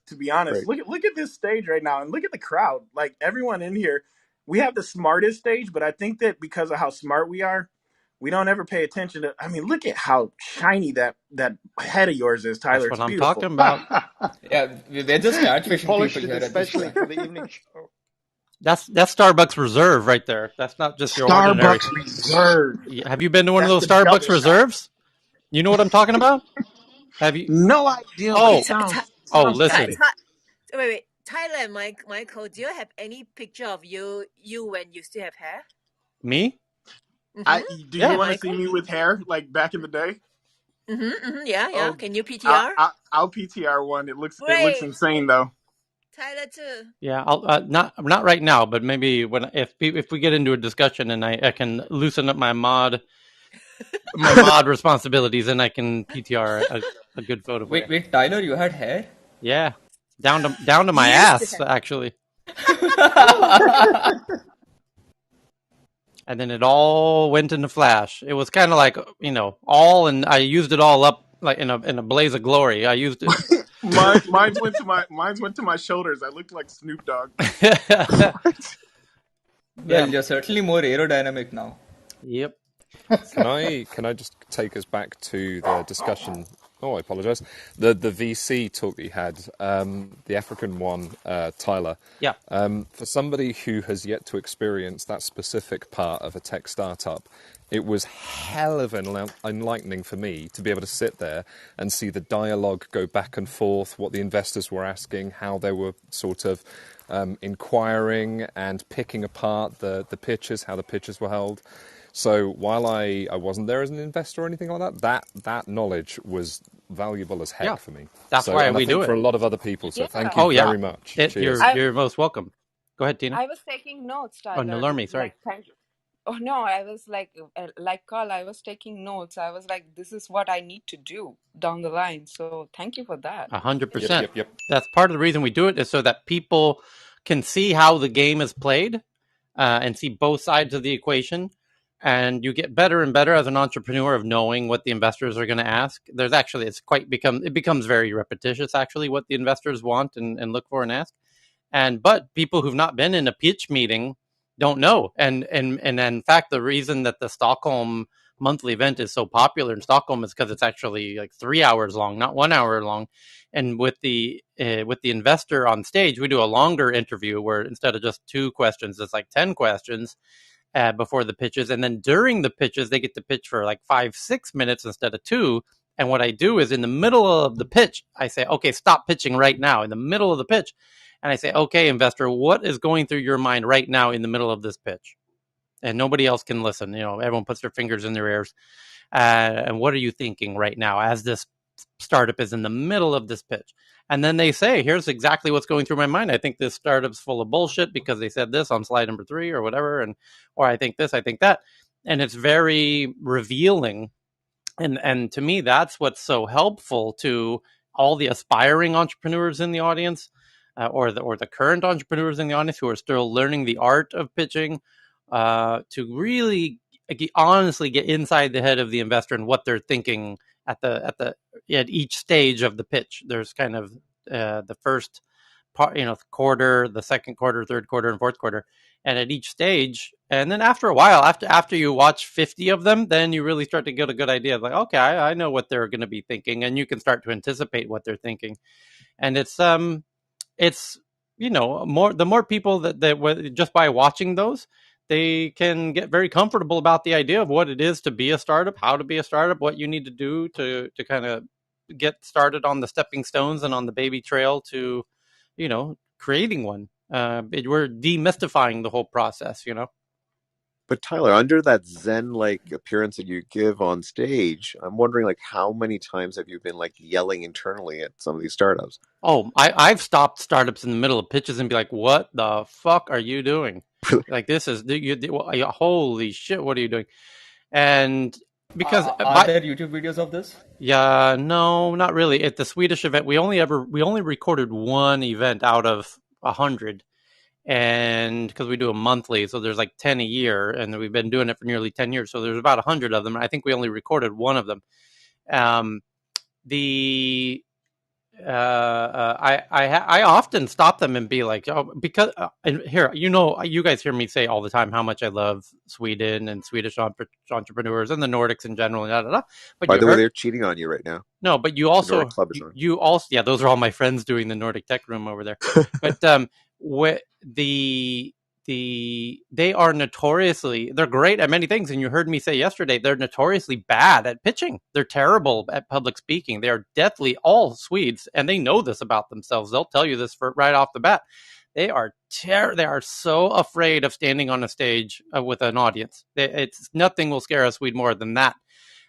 To be honest, Right. look at this stage right now, and look at the crowd. Like everyone in here, we have the smartest stage, but I think that because of how smart we are, we don't ever pay attention to. I mean, look at how shiny that head of yours is, That's Tyler. what It's I'm talking beautiful. about. Yeah, we're just He catfishing people polished it here at this especially point. for the evening show. That's Starbucks Reserve right there. That's not just your ordinary. Starbucks Reserve. Have you been to one of That's those the double Starbucks shot. Reserves? You know what I'm talking about? Have you? No idea, but Oh, oh, sounds listen, epic. Wait. Thailand, Michael, do you have any picture of you when you still have hair? me? I Mm-hmm. do you Yeah. Yeah, want to see Michael. me with hair like back in the day? Yeah. Oh, Can you PTR? I'll PTR one. It looks Great. insane though. Tyler too. Yeah, I'll not right now, but maybe when if we get into a discussion and I can loosen up my mod responsibilities and I can PTR a good photo for you. Wait, Tyler, you had hair? Yeah, down to my Used to ass have. actually, and then it all went into flash. It was kind of like all, and I used it all up like in a blaze of glory. I used it. Mine's went to my shoulders. I looked like Snoop Dogg. Well, Yeah. you're certainly more aerodynamic now. Yep. Can I just take us back to the discussion? Oh, I apologise. The VC talk that you had, the African one, Tyler. Yeah. For somebody who has yet to experience that specific part of a tech startup, it was hell of enlightening for me to be able to sit there and see the dialogue go back and forth, what the investors were asking, how they were sort of inquiring and picking apart the pitches, how the pitches were held. So while I wasn't there as an investor or anything like that knowledge was valuable as heck for me. That's why and I we think do for it. a lot of other people. So Yeah. thank you very much. Cheers. You're most welcome. Go ahead, Tina. I was taking notes, Oh, Tyler. Nalermi, sorry. Like, thank you. Oh no, I was like Carl, I was taking notes. I was like, this is what I need to do down the line. So thank you for that. 100%. Yep. That's part of the reason we do it, is so that people can see how the game is played and see both sides of the equation. And you get better and better as an entrepreneur of knowing what the investors are going to ask. There's actually, it becomes very repetitious, actually, what the investors want and look for and ask. But people who've not been in a pitch meeting don't know. And in fact, the reason that the Stockholm monthly event is so popular in Stockholm is because it's actually like 3 hours long, not 1 hour long. And with the investor on stage, we do a longer interview where instead of just 2 questions, it's like 10 questions before the pitches. And then during the pitches, they get to pitch for like 5-6 minutes instead of 2. And what I do is in the middle of the pitch, I say, okay, stop pitching right now in the middle of the pitch. And I say, okay, investor, what is going through your mind right now in the middle of this pitch? And nobody else can listen. Everyone puts their fingers in their ears. And what are you thinking right now as this startup is in the middle of this pitch? And then they say, here's exactly what's going through my mind. I think this startup's full of bullshit because they said this on slide number 3 or whatever. Or I think this, I think that. And it's very revealing. And to me, that's what's so helpful to all the aspiring entrepreneurs in the audience. Or the current entrepreneurs in the audience who are still learning the art of pitching, to really honestly get inside the head of the investor and what they're thinking at each stage of the pitch. There's kind of the first part, quarter, the second quarter, third quarter, and fourth quarter, and at each stage. And then after a while, after you watch 50 of them, then you really start to get a good idea of like, okay, I know what they're going to be thinking, and you can start to anticipate what they're thinking. And it's the more people that just by watching those, they can get very comfortable about the idea of what it is to be a startup, how to be a startup, what you need to do to kind of get started on the stepping stones and on the baby trail to creating one. We're demystifying the whole process. But Tyler, under that Zen-like appearance that you give on stage, I'm wondering, like, how many times have you been like yelling internally at some of these startups? Oh, I've stopped startups in the middle of pitches and be like, "What the fuck are you doing? Like, this is holy shit! What are you doing?" And because Are there YouTube videos of this? Yeah, no, not really. At the Swedish event, we only recorded one event out of 100, and because we do a monthly, so there's like 10 a year, and we've been doing it for nearly 10 years, so there's about 100 of them. And I think we only recorded one of them. The I often stop them and be like, oh, because and here, you guys hear me say all the time how much I love Sweden and Swedish entrepreneurs and the Nordics in general, and da, da, da. But By you the way, heard they're cheating on you right now. no, but you The Nordic also Club is on. you also yeah, those are all my friends doing the Nordic Tech Room over there. But what they are notoriously they're great at many things, and you heard me say yesterday they're notoriously bad at pitching. They're terrible at public speaking. They are deathly all Swedes, and they know this about themselves. They'll tell you this right off the bat. They are they are so afraid of standing on a stage with an audience. It's nothing will scare a Swede more than that.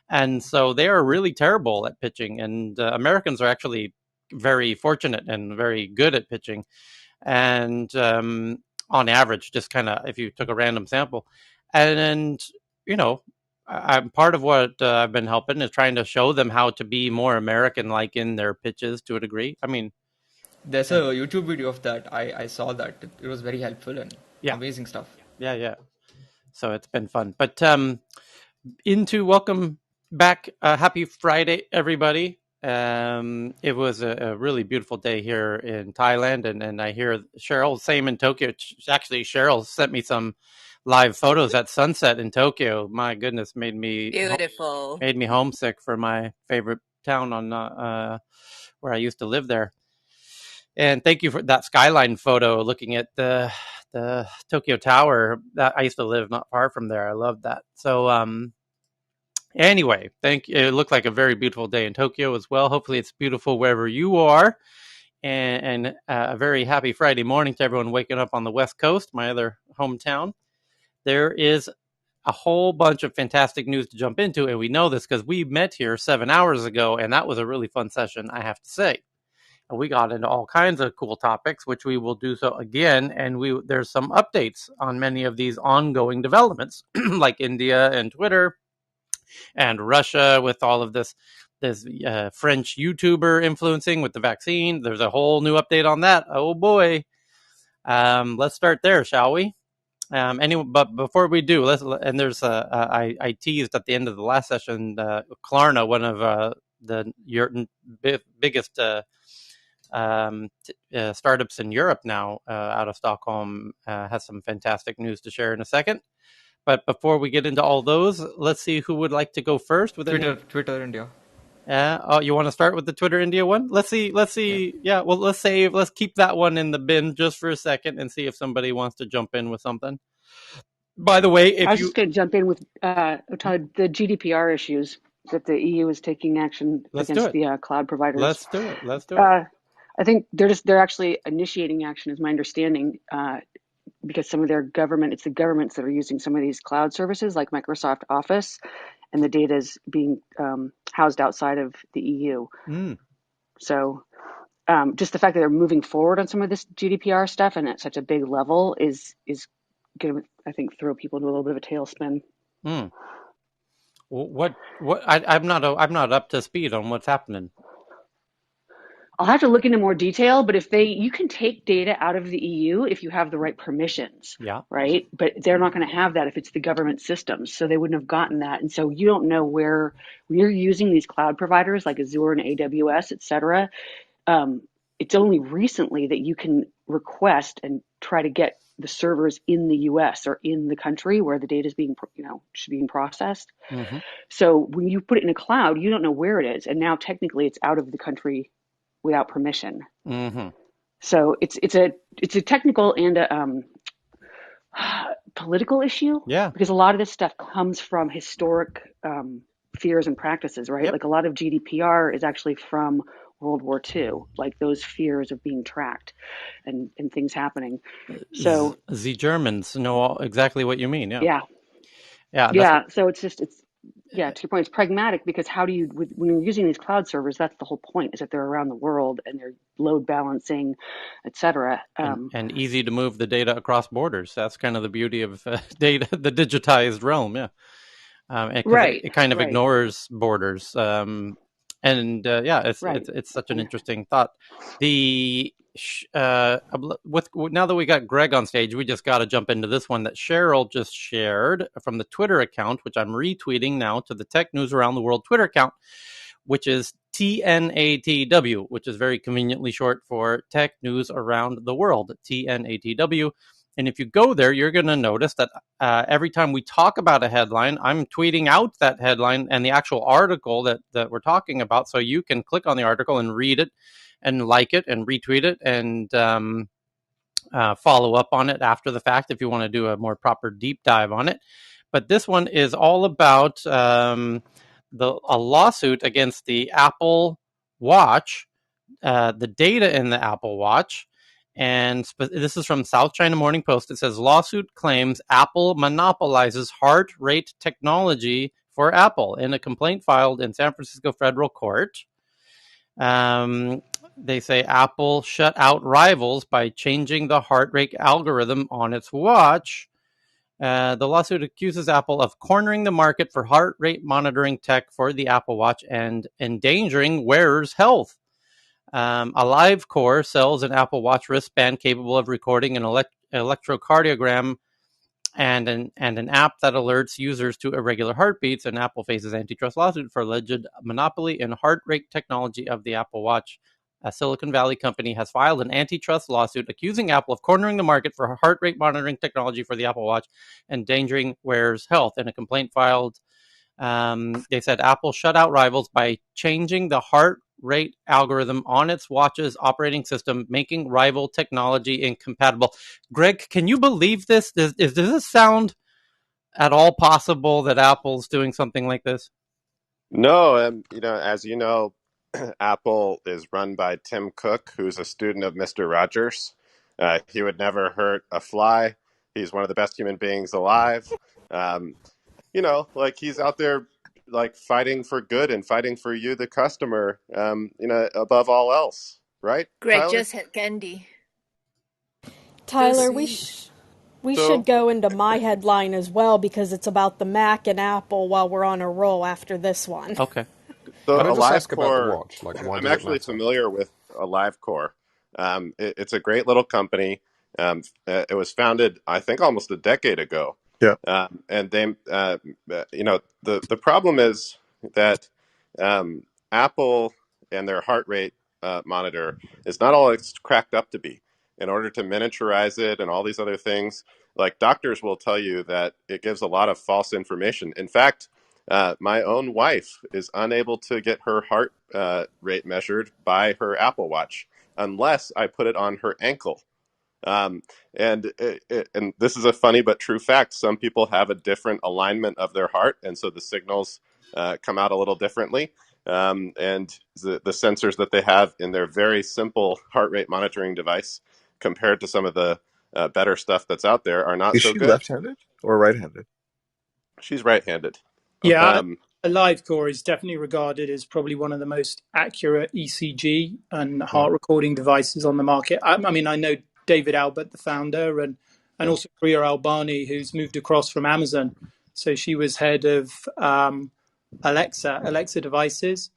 And so they are really terrible at pitching. And Americans are actually very fortunate and very good at pitching. And on average, just kind of if you took a random sample, and you know, I'm part of what I've been helping is trying to show them how to be more American-like in their pitches to a degree. I mean, There's a YouTube video of that. I saw that. It was very helpful and yeah, amazing stuff. yeah. So it's been fun. But welcome back. Happy Friday, everybody. It was a really beautiful day here in Thailand, and I hear Cheryl, same in Tokyo. Actually, Cheryl sent me some live photos at sunset in Tokyo. My goodness, made me Beautiful. homesick for my favorite town on where I used to live there. And thank you for that skyline photo, looking at the Tokyo Tower. That I used to live not far from there. I love that. So anyway, thank you. It looked like a very beautiful day in Tokyo as well. Hopefully it's beautiful wherever you are. And a very happy Friday morning to everyone waking up on the West Coast, my other hometown. There is a whole bunch of fantastic news to jump into, and we know this because we met here 7 hours ago, and that was a really fun session, I have to say. And we got into all kinds of cool topics, which we will do so again, and there's some updates on many of these ongoing developments, like India and Twitter, and Russia with all of this French YouTuber influencing with the vaccine. There's a whole new update on that. Oh boy. Let's start there, shall we? But before we do, there's I teased at the end of the last session, Klarna, one of the biggest startups in Europe now, out of Stockholm, has some fantastic news to share in a second. But before we get into all those, let's see who would like to go first with Twitter India. You want to start with the Twitter India one? Let's see. Yeah. Well, let's keep that one in the bin just for a second and see if somebody wants to jump in with something. By the way, I was just going to jump in with the GDPR issues that the EU is taking action against the cloud providers. Let's do it. I think they're actually initiating action, is my understanding, because some of their it's the governments that are using some of these cloud services like Microsoft Office, and the data is being housed outside of the EU. So just the fact that they're moving forward on some of this GDPR stuff and at such a big level is going to, I think, throw people into a little bit of a tailspin. What? I'm not up to speed on what's happening. I'll have to look into more detail, but you can take data out of the EU if you have the right permissions, right? But they're not going to have that if it's the government systems, so they wouldn't have gotten that. And so you don't know where you're using these cloud providers like Azure and AWS, et cetera. It's only recently that you can request and try to get the servers in the US or in the country where the data is being processed. Mm-hmm. So when you put it in a cloud, you don't know where it is, and now technically it's out of the country without permission. Mm-hmm. So it's a technical and a political issue. Yeah. Because a lot of this stuff comes from historic fears and practices, right? Yep. Like a lot of GDPR is actually from World War II, like those fears of being tracked and things happening. So the Germans know exactly what you mean. Yeah. So it's to your point, it's pragmatic, because how do you, when you're using these cloud servers, that's the whole point, is that they're around the world and they're load balancing, et cetera. And easy to move the data across borders. That's kind of the beauty of data, the digitized realm. Yeah. It kind of ignores borders. It's such an interesting thought. Now that we got Greg on stage, we just got to jump into this one that Cheryl just shared from the Twitter account, which I'm retweeting now to the Tech News Around the World Twitter account, which is TNATW, which is very conveniently short for Tech News Around the World, TNATW. And if you go there, you're going to notice that every time we talk about a headline, I'm tweeting out that headline and the actual article that we're talking about. So you can click on the article and read it and like it and retweet it and follow up on it after the fact if you want to do a more proper deep dive on it. But this one is all about a lawsuit against the Apple Watch, the data in the Apple Watch. And this is from South China Morning Post. It says, lawsuit claims Apple monopolizes heart rate technology for Apple in a complaint filed in San Francisco federal court. They say Apple shut out rivals by changing the heart rate algorithm on its watch. The lawsuit accuses Apple of cornering the market for heart rate monitoring tech for the Apple Watch and endangering wearers' health. AliveCore sells an Apple Watch wristband capable of recording an electrocardiogram and an app that alerts users to irregular heartbeats. And Apple faces antitrust lawsuit for alleged monopoly in heart rate technology of the Apple Watch. A Silicon Valley company has filed an antitrust lawsuit accusing Apple of cornering the market for heart rate monitoring technology for the Apple Watch and endangering wearers' health. In a complaint filed, they said Apple shut out rivals by changing the heart rate algorithm on its watch's operating system, making rival technology incompatible. Greg, can you believe this? Does this sound at all possible that Apple's doing something like this? No, as you know, Apple is run by Tim Cook, who's a student of Mr. Rogers. He would never hurt a fly. He's one of the best human beings alive. He's out there like fighting for good and fighting for you, the customer, above all else, right? Greg Tyler? just had candy. Tyler, we should go into my headline as well because it's about the Mac and Apple while we're on a roll after this one. Okay. So Can I just ask about the AliveCore, watch? Like, why I'm does it actually matter? familiar with AliveCore. It's a great little company. It was founded, I think, almost a decade ago. Yeah. And they, the problem is that Apple and their heart rate monitor is not all it's cracked up to be. In order to miniaturize it and all these other things, like doctors will tell you that it gives a lot of false information. In fact, my own wife is unable to get her heart rate measured by her Apple Watch unless I put it on her ankle. And this is a funny but true fact. Some people have a different alignment of their heart, and so the signals come out a little differently. And the sensors that they have in their very simple heart rate monitoring device compared to some of the better stuff that's out there are not Is so she good. left-handed or right-handed? She's right-handed. Yeah, AliveCore is definitely regarded as probably one of the most accurate ECG and heart recording devices on the market. I mean, I know David Albert, the founder, and also Priya Albani, who's moved across from Amazon. So she was head of Alexa devices.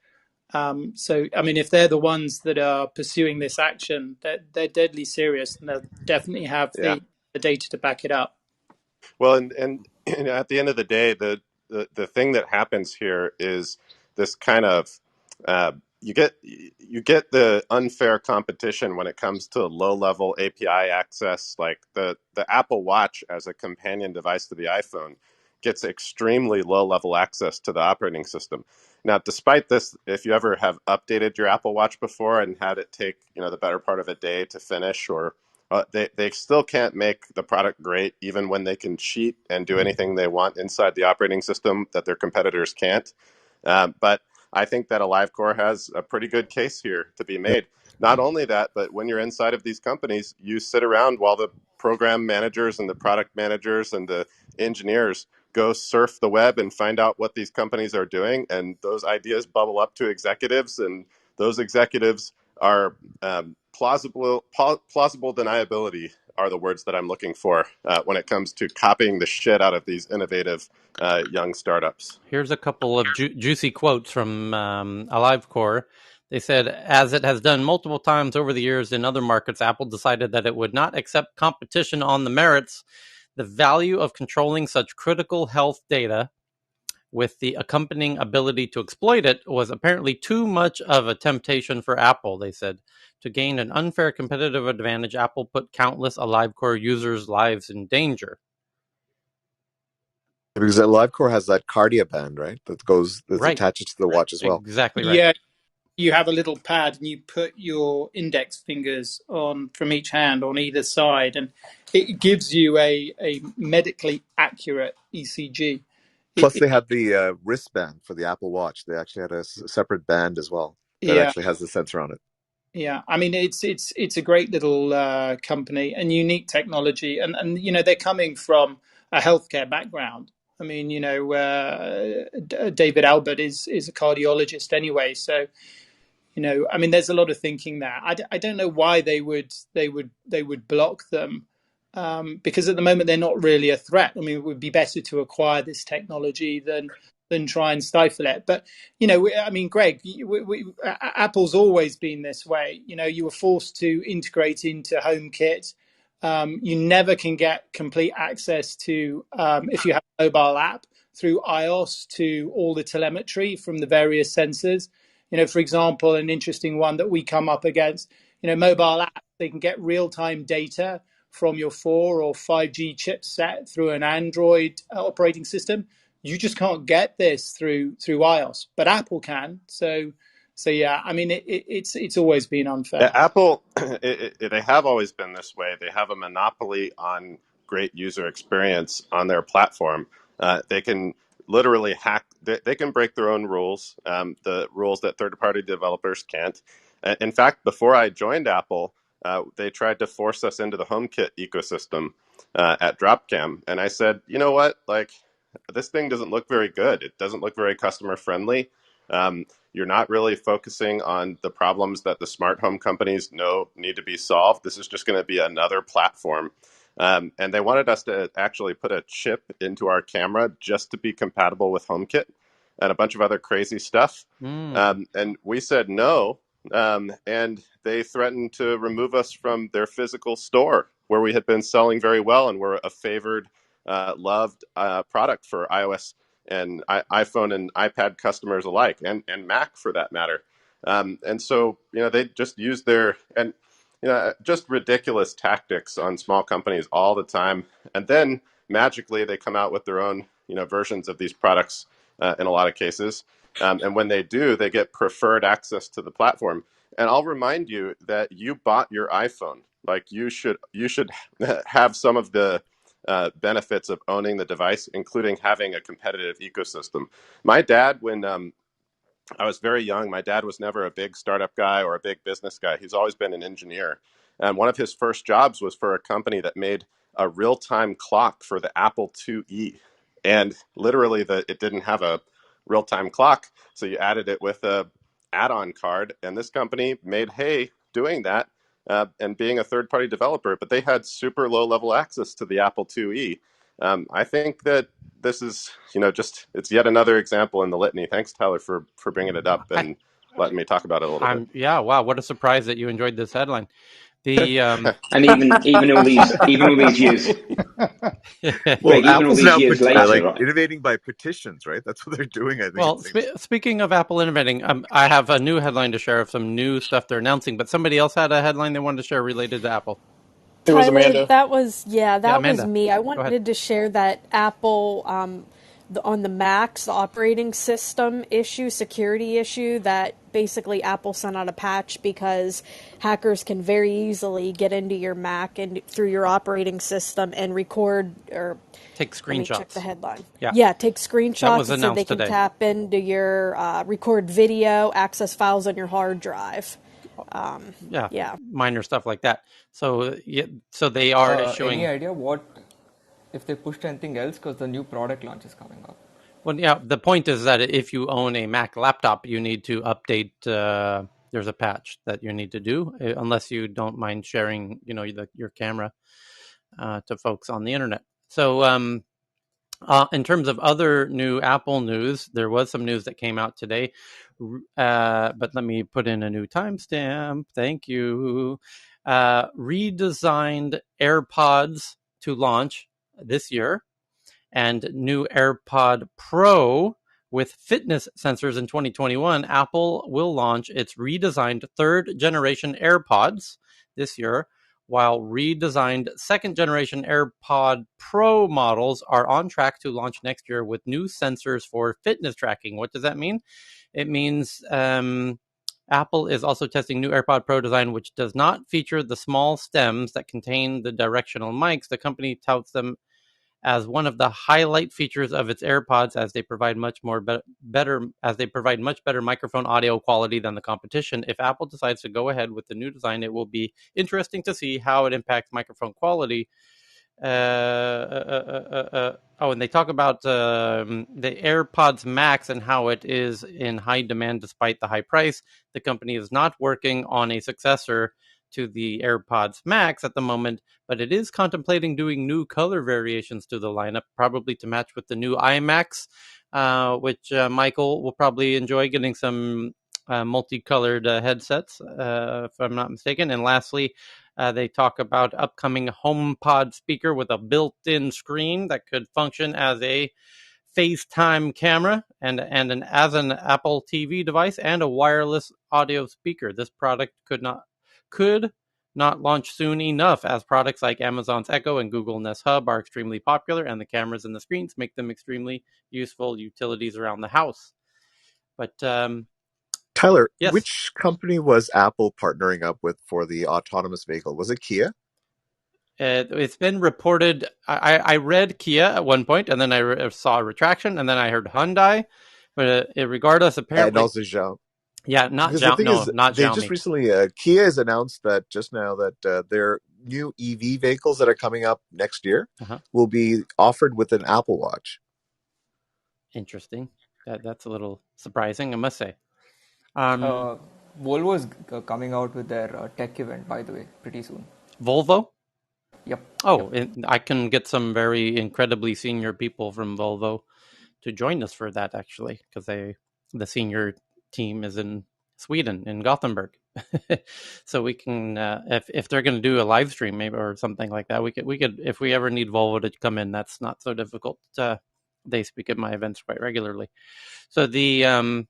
So, I mean, if they're the ones that are pursuing this action, they're deadly serious, and they'll definitely have the data to back it up. Well, and at the end of the day, the thing that happens here is this kind of you get the unfair competition when it comes to low-level API access. Like the Apple Watch as a companion device to the iPhone gets extremely low-level access to the operating system. Now, despite this, if you ever have updated your Apple Watch before and had it take the better part of a day to finish, or they still can't make the product great, even when they can cheat and do anything they want inside the operating system that their competitors can't. But I think that AliveCore has a pretty good case here to be made. Not only that, but when you're inside of these companies, you sit around while the program managers and the product managers and the engineers go surf the web and find out what these companies are doing. And those ideas bubble up to executives, and those executives are plausible deniability are the words that I'm looking for when it comes to copying the shit out of these innovative young startups. Here's a couple of juicy quotes from AliveCore. They said, as it has done multiple times over the years in other markets, Apple decided that it would not accept competition on the merits. The value of controlling such critical health data with the accompanying ability to exploit it was apparently too much of a temptation for Apple, they said. To gain an unfair competitive advantage, Apple put countless AliveCore users' lives in danger. Because AliveCore has that Cardia band, right? That's Right. attached to the watch as well. Exactly right. Yeah, you have a little pad and you put your index fingers on from each hand on either side, and it gives you a medically accurate ECG. Plus, they have the wristband for the Apple Watch. They actually had a separate band as well that Yeah, actually has the sensor on it. yeah. I mean, it's a great little company and unique technology, and they're coming from a healthcare background. I mean, David Albert is a cardiologist anyway, so I mean, there's a lot of thinking there. I don't know why they would block them, because at the moment they're not really a threat. I mean, it would be better to acquire this technology than try and stifle it. But I mean, Greg, Apple's always been this way. You were forced to integrate into HomeKit. You never can get complete access to, if you have a mobile app, through iOS to all the telemetry from the various sensors. For example, an interesting one that we come up against, mobile apps, they can get real-time data from your 4 or 5G chipset through an Android operating system. You just can't get this through iOS, but Apple can. So yeah, I mean, it's always been unfair. Apple, they have always been this way. They have a monopoly on great user experience on their platform. They can literally hack. They can break their own rules, the rules that third-party developers can't. In fact, before I joined Apple, they tried to force us into the HomeKit ecosystem at Dropcam, and I said, you know what, like, this thing doesn't look very good. It doesn't look very customer friendly. You're not really focusing on the problems that the smart home companies know need to be solved. This is just going to be another platform. And they wanted us to actually put a chip into our camera just to be compatible with HomeKit and a bunch of other crazy stuff. And we said no. And they threatened to remove us from their physical store where we had been selling very well and were a favored, loved product for iOS and iPhone and iPad customers alike, and Mac for that matter. And so, they just use just ridiculous tactics on small companies all the time. And then magically they come out with their own, versions of these products in a lot of cases. And when they do, they get preferred access to the platform. And I'll remind you that you bought your iPhone. Like you should have some of the benefits of owning the device, including having a competitive ecosystem. My dad, when I was very young, my dad was never a big startup guy or a big business guy. He's always been an engineer. And one of his first jobs was for a company that made a real-time clock for the Apple IIe. And literally, it didn't have a real-time clock, so you added it with a add-on card. And this company made hay doing that. And being a third-party developer, but they had super low-level access to the Apple IIe. I think that this is, it's yet another example in the litany. Thanks, Tyler, for bringing it up and letting me talk about it a little bit. Yeah, wow, what a surprise that you enjoyed this headline. The and even all these years. Well, Greg, even all Apple's these now years later, innovating by petitions, right? That's what they're doing, I think. Well, speaking of Apple innovating, I have a new headline to share of some new stuff they're announcing, but somebody else had a headline they wanted to share related to Apple. It was Tyler, Amanda. that was Amanda, me. I go ahead. wanted to share that Apple on the Macs, the operating system issue, security issue, that basically Apple sent out a patch because hackers can very easily get into your Mac and through your operating system and record or take screenshots. Let me check the headline. Yeah, take screenshots that was so announced they can today. tap into your record video, access files on your hard drive. Minor stuff like that. So they are issuing. Any idea what if they pushed anything else, because the new product launch is coming up? Well, yeah, the point is that if you own a Mac laptop, you need to update. There's a patch that you need to do, unless you don't mind sharing, your camera to folks on the internet. So, in terms of other new Apple news, there was some news that came out today. But let me put in a new timestamp. Thank you. Redesigned AirPods to launch this year, and new AirPod Pro With fitness sensors in 2021, Apple will launch its redesigned third-generation AirPods this year, while redesigned second-generation AirPod Pro models are on track to launch next year with new sensors for fitness tracking. What does that mean? It means Apple is also testing new AirPod Pro design, which does not feature the small stems that contain the directional mics. The company touts them as one of the highlight features of its AirPods, as they provide much better microphone audio quality than the competition. If Apple decides to go ahead with the new design, it will be interesting to see how it impacts microphone quality. And they talk about the AirPods Max and how it is in high demand despite the high price. The company is not working on a successor to the AirPods Max at the moment, but it is contemplating doing new color variations to the lineup, probably to match with the new iMacs, which Michael will probably enjoy, getting some multicolored headsets, if I'm not mistaken. And lastly, they talk about upcoming HomePod speaker with a built-in screen that could function as a FaceTime camera and as an Apple TV device and a wireless audio speaker. This product could not launch soon enough, as products like Amazon's Echo and Google Nest Hub are extremely popular, and the cameras and the screens make them extremely useful utilities around the house. But Tyler, yes. which company was Apple partnering up with for the autonomous vehicle? Was it Kia? It's been reported. I read Kia at one point, and then I saw a retraction, and then I heard Hyundai. But regardless, apparently, and also Xiaomi. Yeah, not because the Xiaomi. thing No, is, not they Xiaomi. just recently, Kia has announced that just now that their new EV vehicles that are coming up next year will be offered with an Apple Watch. Interesting. That's a little surprising, I must say. Volvo is coming out with their tech event, by the way, pretty soon. Volvo? Yep. Oh, yep. I can get some very incredibly senior people from Volvo to join us for that, actually, because the senior team is in Sweden, in Gothenburg. So we can, if they're going to do a live stream maybe or something like that, we could if we ever need Volvo to come in, that's not so difficult. They speak at my events quite regularly. So the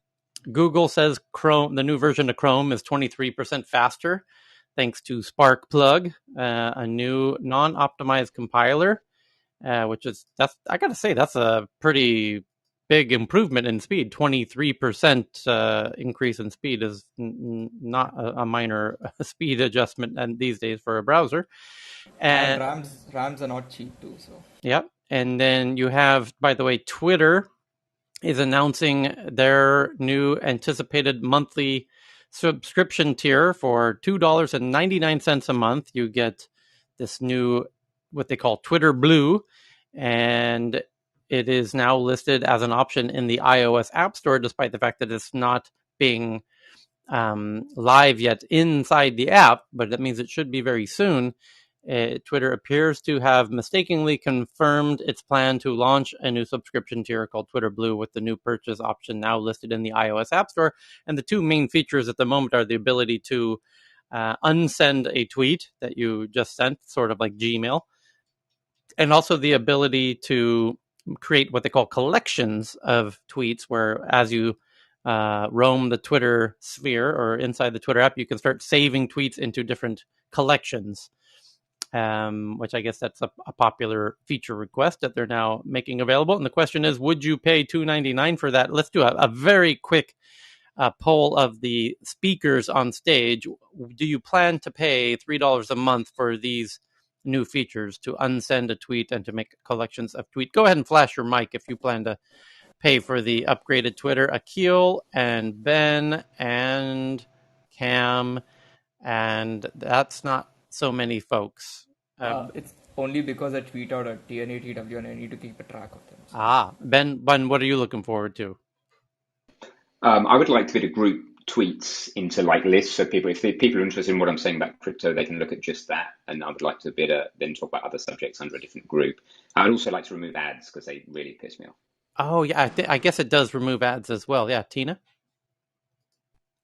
Google says Chrome, the new version of Chrome, is 23% faster, thanks to Spark Plug, a new non-optimized compiler, which is I got to say that's a pretty big improvement in speed. 23% increase in speed is not a minor speed adjustment and these days for a browser. And RAMs are not cheap too. So yep. And then you have, by the way, Twitter is announcing their new anticipated monthly subscription tier for $2.99 a month. You get this new, what they call Twitter Blue, and it is now listed as an option in the iOS App Store, despite the fact that it's not being live yet inside the app, but that means it should be very soon. Twitter appears to have mistakenly confirmed its plan to launch a new subscription tier called Twitter Blue, with the new purchase option now listed in the iOS App Store. And the two main features at the moment are the ability to unsend a tweet that you just sent, sort of like Gmail, and also the ability to create what they call collections of tweets, where as you roam the Twitter sphere or inside the Twitter app, you can start saving tweets into different collections. Which I guess that's a popular feature request that they're now making available. And the question is, would you pay $2.99 for that? Let's do a very quick poll of the speakers on stage. Do you plan to pay $3 a month for these new features, to unsend a tweet and to make collections of tweets? Go ahead and flash your mic if you plan to pay for the upgraded Twitter. Akil and Ben and Cam, and that's not so many folks. It's only because I tweet out at TNATW and I need to keep a track of them. So. Ben, what are you looking forward to? I would like to get a group tweets into like lists, so if people are interested in what I'm saying about crypto, they can look at just that. And I would like to then talk about other subjects under a different group. I'd also like to remove ads because they really piss me off. Oh yeah, I guess it does remove ads as well. Yeah, Tina.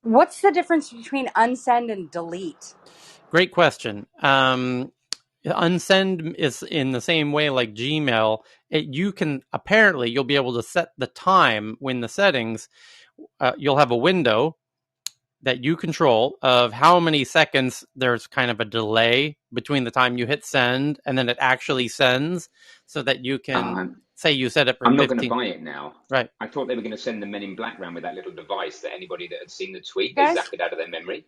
What's the difference between unsend and delete? Great question. unsend is in the same way like Gmail. You'll be able to set the time when the settings. You'll have a window that you control of how many seconds there's kind of a delay between the time you hit send and then it actually sends, so that you can say you set it for I'm not 15. going to buy it now. Right. I thought they were going to send the Men in Black round with that little device that anybody that had seen the tweet, they Guys? zap it out of their memory.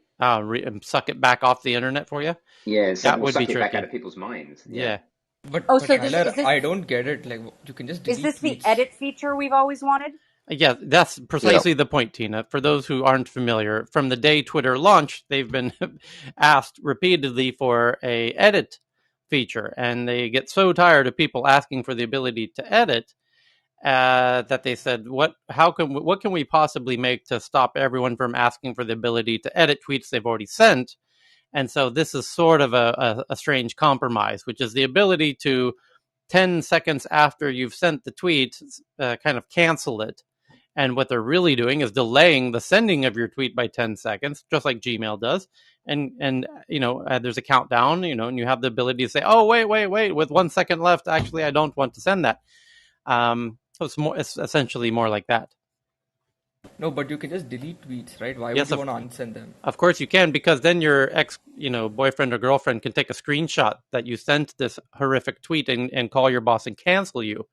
Suck it back off the internet for you. Yeah, That would suck be it back tricky. out of people's minds. Yeah. But So Tyler, I don't get it. Like, you can just delete is this the tweets. edit feature we've always wanted? Yeah, that's precisely the point, Tina. For those who aren't familiar, from the day Twitter launched, they've been asked repeatedly for a edit feature, and they get so tired of people asking for the ability to edit that they said, what can we possibly make to stop everyone from asking for the ability to edit tweets they've already sent? And so this is sort of a strange compromise, which is the ability to 10 seconds after you've sent the tweet, kind of cancel it. And what they're really doing is delaying the sending of your tweet by 10 seconds, just like Gmail does. And there's a countdown, and you have the ability to say, oh, wait, with 1 second left, actually, I don't want to send that. So it's essentially more like that. No, but you can just delete tweets, right? Why Yes, would you want to unsend them? Of course you can, because then your ex, boyfriend or girlfriend can take a screenshot that you sent this horrific tweet and call your boss and cancel you.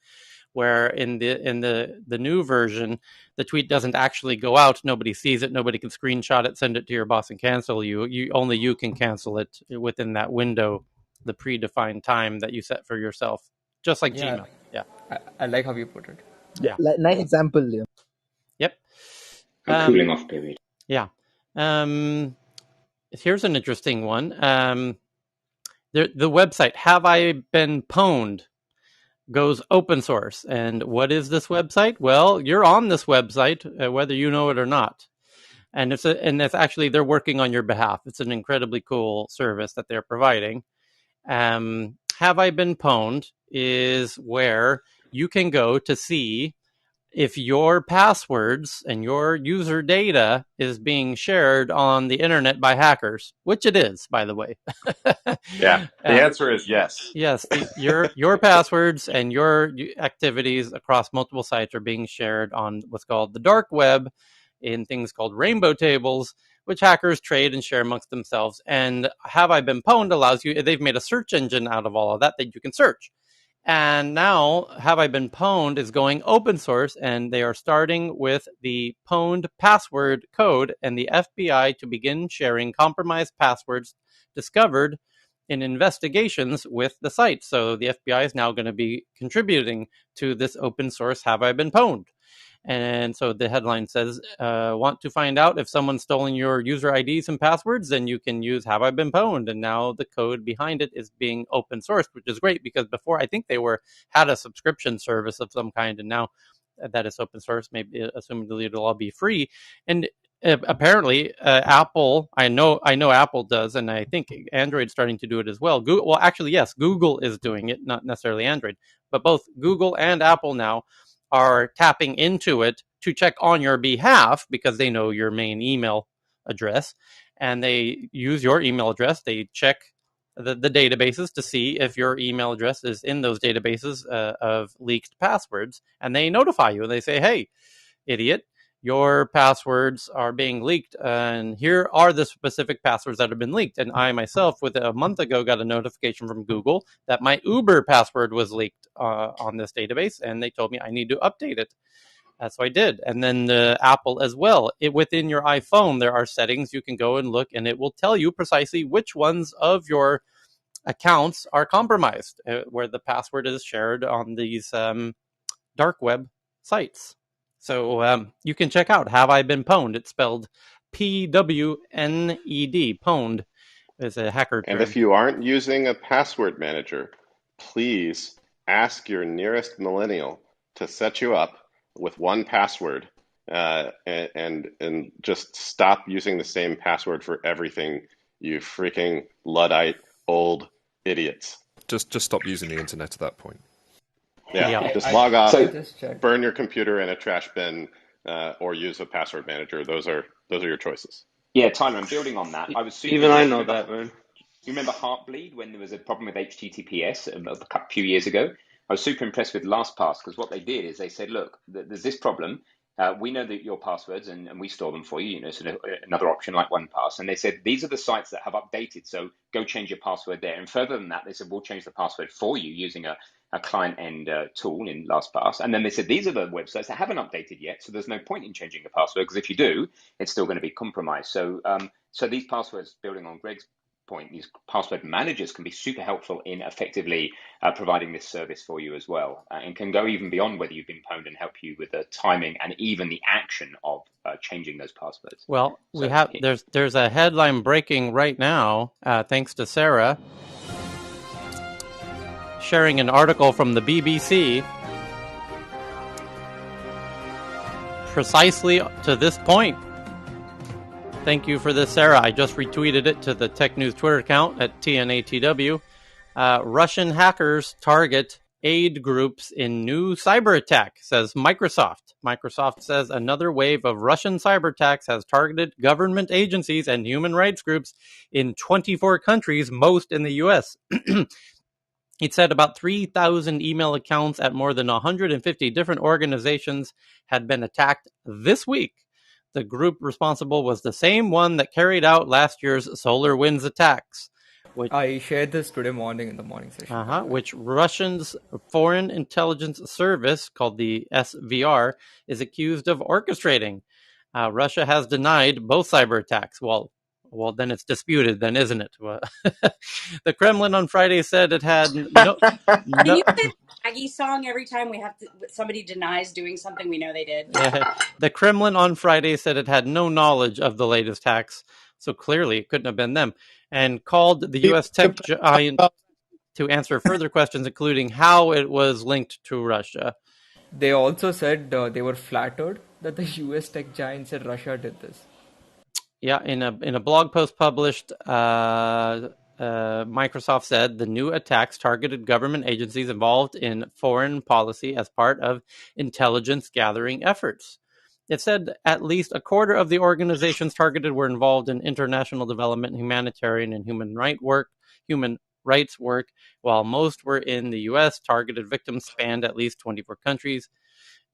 Where in the new version, the tweet doesn't actually go out. Nobody sees it. Nobody can screenshot it, send it to your boss, and cancel you. Only you can cancel it within that window, the predefined time that you set for yourself, just like Gmail. Yeah, I like how you put it. Yeah, nice example. Yeah. Yep. A cooling off period. Yeah. Here's an interesting one. The website Have I Been Pwned goes open source. And what is this website? Well, you're on this website, whether you know it or not. And it's actually, they're working on your behalf. It's an incredibly cool service that they're providing. Have I Been Pwned is where you can go to see if your passwords and your user data is being shared on the internet by hackers, which it is, by the way. Yeah, the answer is yes. Yes, your passwords and your activities across multiple sites are being shared on what's called the dark web in things called rainbow tables, which hackers trade and share amongst themselves. And Have I Been Pwned allows you, they've made a search engine out of all of that you can search. And now Have I Been Pwned is going open source, and they are starting with the pwned password code and the FBI to begin sharing compromised passwords discovered in investigations with the site. So the FBI is now going to be contributing to this open source Have I Been Pwned. And so the headline says, want to find out if someone's stolen your user IDs and passwords, then you can use Have I Been Pwned. And now the code behind it is being open sourced, which is great, because before I think they had a subscription service of some kind, and now that is open source, maybe assumedly it'll all be free. And apparently Apple, I know Apple does, and I think Android's starting to do it as well. Google, well, actually, yes, Google is doing it, not necessarily Android, but both Google and Apple now are tapping into it to check on your behalf, because they know your main email address, and they use your email address. They check the databases to see if your email address is in those databases of leaked passwords, and they notify you, and they say, hey, idiot, your passwords are being leaked, and here are the specific passwords that have been leaked. And I myself, with a month ago, got a notification from Google that my Uber password was leaked on this database, and they told me I need to update it. So I did. And then the Apple as well. Within your iPhone, there are settings you can go and look, and it will tell you precisely which ones of your accounts are compromised, where the password is shared on these dark web sites. So you can check out Have I Been Pwned. It's spelled PWNED. Pwned is a hacker term. And if you aren't using a password manager, please ask your nearest millennial to set you up with one password, and just stop using the same password for everything, you freaking Luddite old idiots. Just stop using the internet at that point. Yeah. Just log off, burn your computer in a trash bin, or use a password manager. Those are your choices. Yeah, Tyler, I'm building on that. I was super Even I know that, man. You remember Heartbleed when there was a problem with HTTPS a few years ago? I was super impressed with LastPass because what they did is they said, look, there's this problem. We know that your passwords and we store them for you, so another option like OnePass. And they said, these are the sites that have updated. So go change your password there. And further than that, they said, we'll change the password for you using a client end tool in LastPass. And then they said, these are the websites that haven't updated yet. So there's no point in changing the password because if you do, it's still going to be compromised. So, so these passwords, building on Greg's point, these password managers can be super helpful in effectively providing this service for you as well, and can go even beyond whether you've been pwned and help you with the timing and even the action of changing those passwords. Well, there's a headline breaking right now, thanks to Sarah sharing an article from the BBC precisely to this point. Thank you for this, Sarah. I just retweeted it to the Tech News Twitter account at TNATW. Russian hackers target aid groups in new cyber attack, says Microsoft. Microsoft says another wave of Russian cyber attacks has targeted government agencies and human rights groups in 24 countries, most in the U.S. It said about 3,000 email accounts at more than 150 different organizations had been attacked this week. The group responsible was the same one that carried out last year's SolarWinds attacks. I shared this today morning in the morning session. Which Russia's Foreign Intelligence Service, called the SVR, is accused of orchestrating. Russia has denied both cyber attacks. Well, then it's disputed, then, isn't it? The Kremlin on Friday said it had no. Can you play the Maggie song every time somebody denies doing something we know they did? The Kremlin on Friday said it had no knowledge of the latest hacks, so clearly it couldn't have been them, and called the U.S. tech giant to answer further questions, including how it was linked to Russia. They also said they were flattered that the U.S. tech giant said Russia did this. Yeah, in a blog post published, Microsoft said the new attacks targeted government agencies involved in foreign policy as part of intelligence gathering efforts. It said at least a quarter of the organizations targeted were involved in international development, humanitarian, and human rights work, while most were in the U.S. Targeted victims spanned at least 24 countries.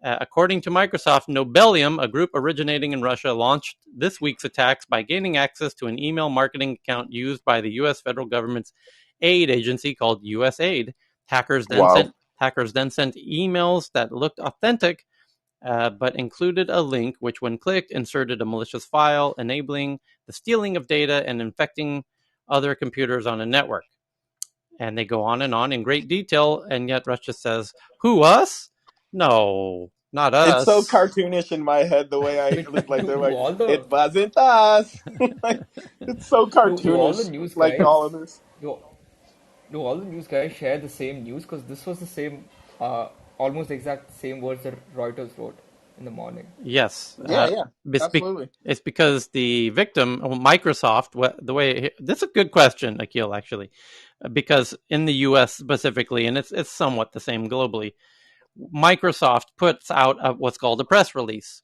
According to Microsoft, Nobelium, a group originating in Russia, launched this week's attacks by gaining access to an email marketing account used by the U.S. federal government's aid agency called USAID. Hackers then sent emails that looked authentic, but included a link which, when clicked, inserted a malicious file, enabling the stealing of data and infecting other computers on a network. And they go on in great detail, and yet Russia says, who, us? No, not us. It's so cartoonish in my head the way I like. They're like, it wasn't us. Like, it's so cartoonish. Do all the news like guys, all of this. Do all the news guys share the same news? Because this was the same, almost exact same words that Reuters wrote in the morning. Yes. Yeah, absolutely. It's because the victim, Microsoft, this is a good question, Akhil, actually, because in the U.S. specifically, and it's somewhat the same globally, Microsoft puts out what's called a press release.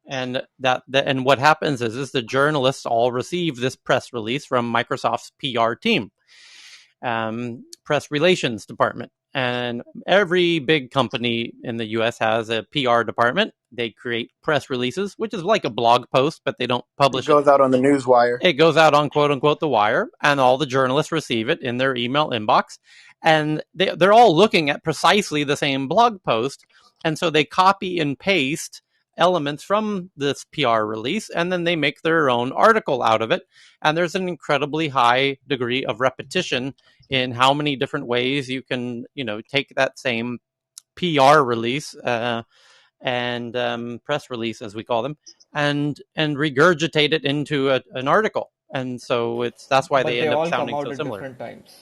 And and what happens is the journalists all receive this press release from Microsoft's PR team, press relations department. And every big company in the U.S. has a PR department. They create press releases, which is like a blog post, but they don't publish it. It goes out on the news wire. It goes out on quote unquote the wire, and all the journalists receive it in their email inbox. And they're all looking at precisely the same blog post. And so they copy and paste elements from this PR release, and then they make their own article out of it. And there's an incredibly high degree of repetition in how many different ways you can, take that same PR release and press release, as we call them, and regurgitate it into an article. And so that's why they end up sounding so similar. Different times.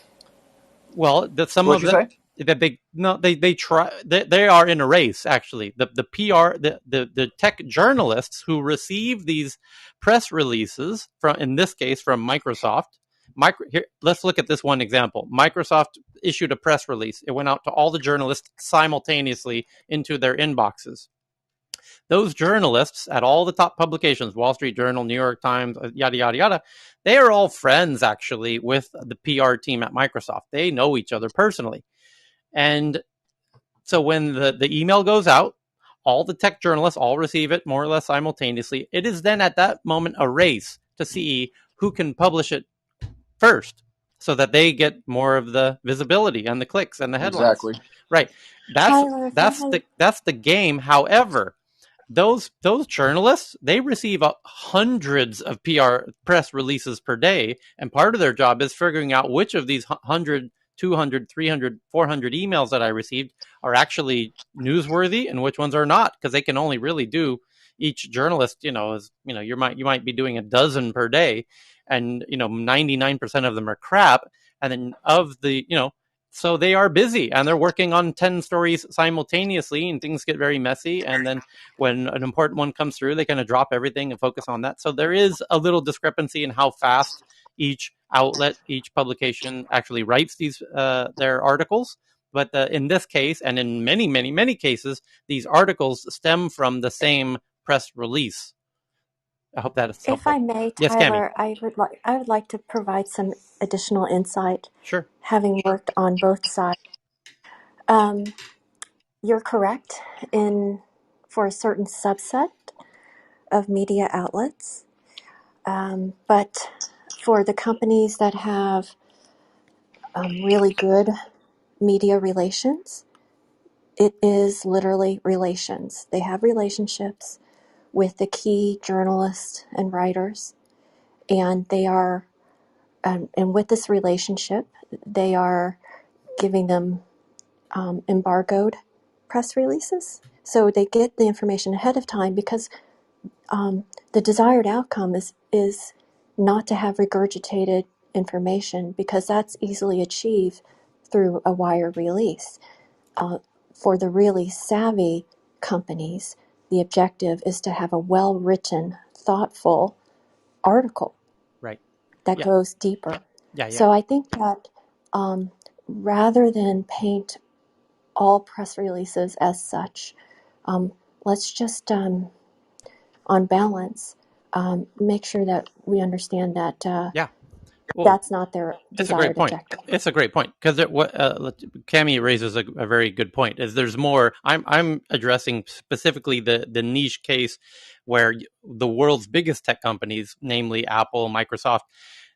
Well, some of them they are in a race. Actually, the PR, the tech journalists who receive these press releases from, in this case, from Microsoft. Here, let's look at this one example. Microsoft issued a press release. It went out to all the journalists simultaneously into their inboxes. those journalists at all the top publications, Wall Street Journal, New York Times, yada, yada, yada, they are all friends actually with the PR team at Microsoft. They know each other personally. And so when the email goes out, all the tech journalists all receive it more or less simultaneously. It is then at that moment a race to see who can publish it first so that they get more of the visibility and the clicks and the headlines. Exactly. Right. Tyler, That's the game. However, those journalists, they receive hundreds of PR press releases per day, and part of their job is figuring out which of these 100, 200, 300, 400 emails that I received are actually newsworthy and which ones are not, because they can only really do, each journalist, you might be doing a dozen per day, and 99% of them are crap, and then of the so they are busy and they're working on 10 stories simultaneously, and things get very messy, and then when an important one comes through, they kind of drop everything and focus on that. So there is a little discrepancy in how fast each outlet, each publication actually writes these their articles. But in this case, and in many, many, many cases, these articles stem from the same press release. I hope that is helpful. if I may, Yes, Cami. Tyler, I would like to provide some additional insight, Sure. having worked on both sides. You're correct for a certain subset of media outlets, but for the companies that have really good media relations, it is literally relations. They have relationships with the key journalists and writers, and they are, and with this relationship, they are giving them embargoed press releases. So they get the information ahead of time because the desired outcome is not to have regurgitated information, because that's easily achieved through a wire release. For the really savvy companies, the objective is to have a well-written, thoughtful article Right. that Yeah. goes deeper. Yeah. So I think that rather than paint all press releases as such, let's just, on balance, make sure that we understand that Yeah. Well, that's not their it's a great desired point. objective. It's a great point, because Cami raises a very good point. Is there's more? I'm addressing specifically the niche case where the world's biggest tech companies, namely Apple, Microsoft,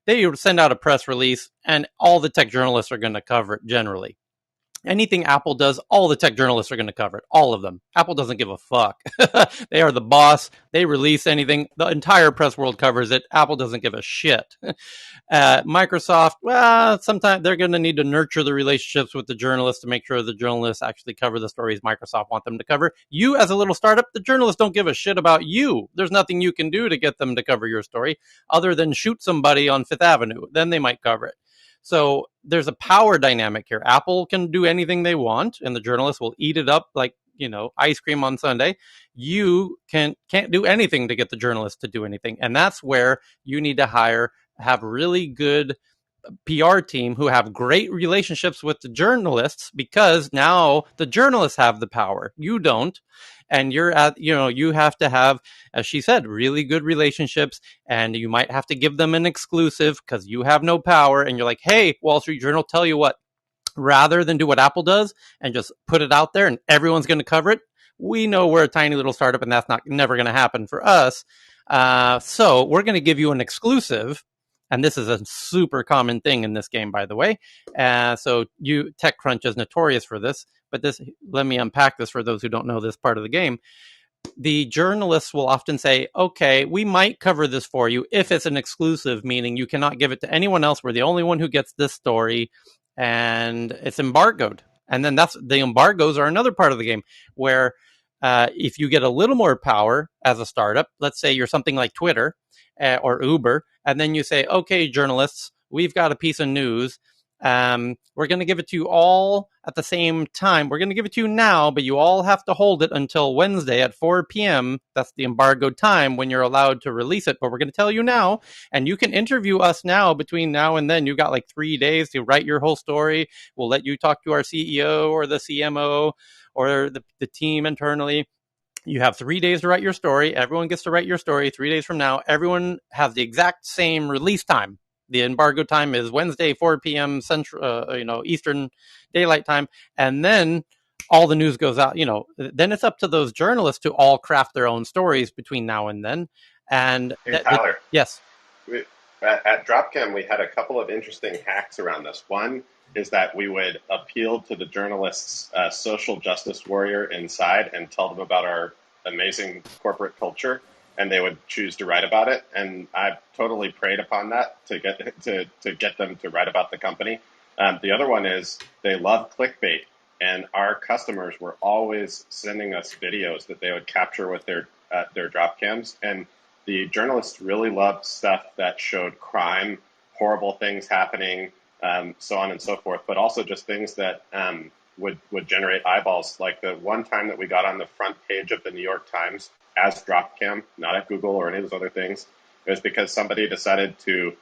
they send out a press release, and all the tech journalists are going to cover it generally. Anything Apple does, all the tech journalists are going to cover it. All of them. Apple doesn't give a fuck. They are the boss. They release anything. The entire press world covers it. Apple doesn't give a shit. Microsoft, well, sometimes they're going to need to nurture the relationships with the journalists to make sure the journalists actually cover the stories Microsoft want them to cover. You, as a little startup, the journalists don't give a shit about you. There's nothing you can do to get them to cover your story other than shoot somebody on Fifth Avenue. Then they might cover it. So there's a power dynamic here. Apple can do anything they want, and the journalists will eat it up like, ice cream on Sunday. You can't do anything to get the journalists to do anything. And that's where you need to have really good PR team who have great relationships with the journalists, because now the journalists have the power. You don't. And you have to have, as she said, really good relationships, and you might have to give them an exclusive because you have no power. And you're like, hey, Wall Street Journal, tell you what, rather than do what Apple does and just put it out there and everyone's going to cover it, we know we're a tiny little startup and that's never going to happen for us. So we're going to give you an exclusive. And this is a super common thing in this game, by the way. So TechCrunch is notorious for this. But let me unpack this for those who don't know this part of the game. The journalists will often say, okay, we might cover this for you if it's an exclusive, meaning you cannot give it to anyone else. We're the only one who gets this story, and it's embargoed. And then the embargoes are another part of the game where if you get a little more power as a startup, let's say you're something like Twitter or Uber, and then you say, okay, journalists, we've got a piece of news. We're going to give it to you all at the same time. We're going to give it to you now, but you all have to hold it until Wednesday at 4 p.m. That's the embargoed time when you're allowed to release it. But we're going to tell you now, and you can interview us now. Between now and then, you've got like 3 days to write your whole story. We'll let you talk to our CEO or the CMO or the team internally. You have 3 days to write your story. Everyone gets to write your story 3 days from now. Everyone has the exact same release time. The embargo time is Wednesday, 4 p.m. Central, Eastern Daylight Time, and then all the news goes out. Then it's up to those journalists to all craft their own stories between now and then. And Hey, Tyler. yes, at Dropcam, we had a couple of interesting hacks around this. One is that we would appeal to the journalist's social justice warrior inside and tell them about our amazing corporate culture, and they would choose to write about it. And I've totally preyed upon that to get them to write about the company. The other one is they love clickbait, and our customers were always sending us videos that they would capture with their drop cams. And the journalists really loved stuff that showed crime, horrible things happening, so on and so forth, but also just things that would generate eyeballs. Like the one time that we got on the front page of the New York Times as Dropcam, not at Google or any of those other things, it was because somebody decided to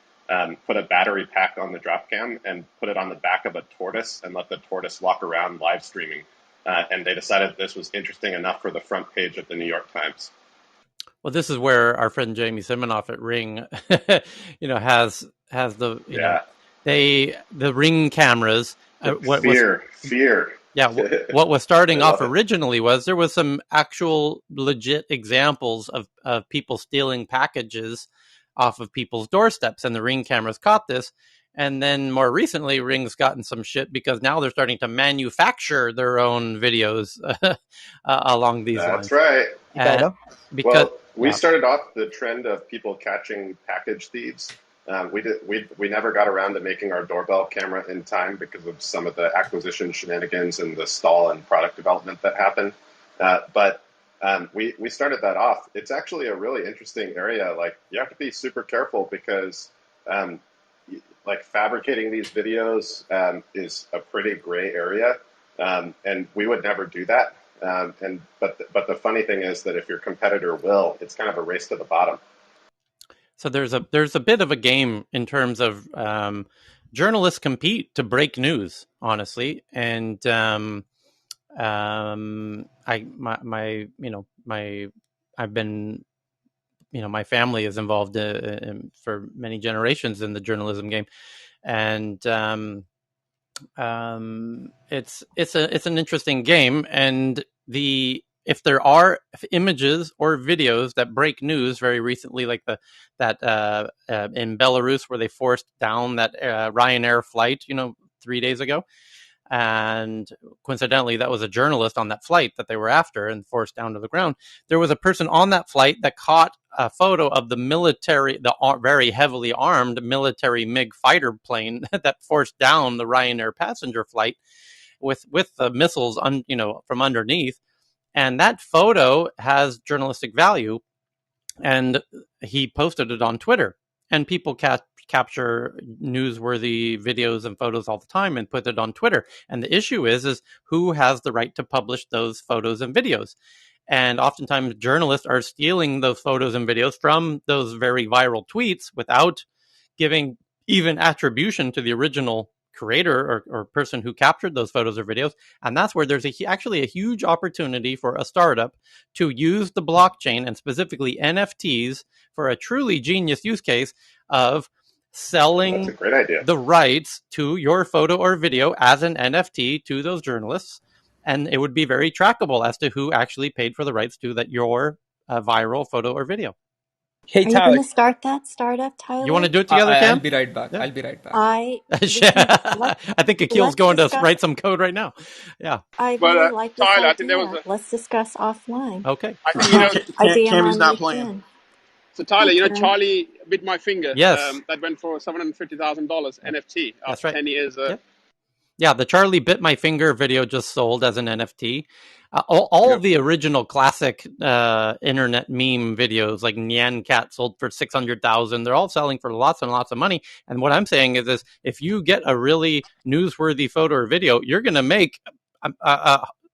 put a battery pack on the Dropcam and put it on the back of a tortoise and let the tortoise walk around live streaming. And they decided this was interesting enough for the front page of the New York Times. Well, this is where our friend Jamie Siminoff at Ring, has the the Ring cameras. Fear. Yeah, what was starting off originally was there was some actual legit examples of people stealing packages off of people's doorsteps, and the Ring cameras caught this. And then more recently, Ring's gotten some shit because now they're starting to manufacture their own videos along these lines. That's right. Because we started off the trend of people catching package thieves. We never got around to making our doorbell camera in time because of some of the acquisition shenanigans and the stall and product development that happened. But we started that off. It's actually a really interesting area. Like, you have to be super careful because fabricating these videos is a pretty gray area, and we would never do that. But the funny thing is that if your competitor will, it's kind of a race to the bottom. So there's a bit of a game in terms of journalists compete to break news, honestly, and my family is involved for many generations in the journalism game, and it's an interesting game. And if there are images or videos that break news, very recently, like that in Belarus where they forced down that Ryanair flight, 3 days ago. And coincidentally, that was a journalist on that flight that they were after and forced down to the ground. There was a person on that flight that caught a photo of the very heavily armed military MiG fighter plane that forced down the Ryanair passenger flight with the missiles from underneath. And that photo has journalistic value. And he posted it on Twitter. And people capture newsworthy videos and photos all the time and put it on Twitter. And the issue is who has the right to publish those photos and videos? And oftentimes journalists are stealing those photos and videos from those very viral tweets without giving even attribution to the original creator or person who captured those photos or videos. And that's where there's actually a huge opportunity for a startup to use the blockchain and specifically NFTs for a truly genius use case of selling the rights to your photo or video as an NFT to those journalists. And it would be very trackable as to who actually paid for the rights to your viral photo or video. Hey, Are you going to start that startup, Tyler? You want to do it together, Cam? I'll be right back. Yeah. I'll be right back. I think Akil's going to write some code right now. Yeah. I really like this Tyler, idea. Let's discuss offline. Okay. I think Cammy's not playing. So Tyler, Charlie bit my finger. Yes. That went for $750,000 NFT after 10 years. Yeah, the Charlie bit my finger video just sold as an NFT. All of the original classic internet meme videos, like Nyan Cat, sold for $600,000. They're all selling for lots and lots of money. And what I'm saying is if you get a really newsworthy photo or video, you're going to make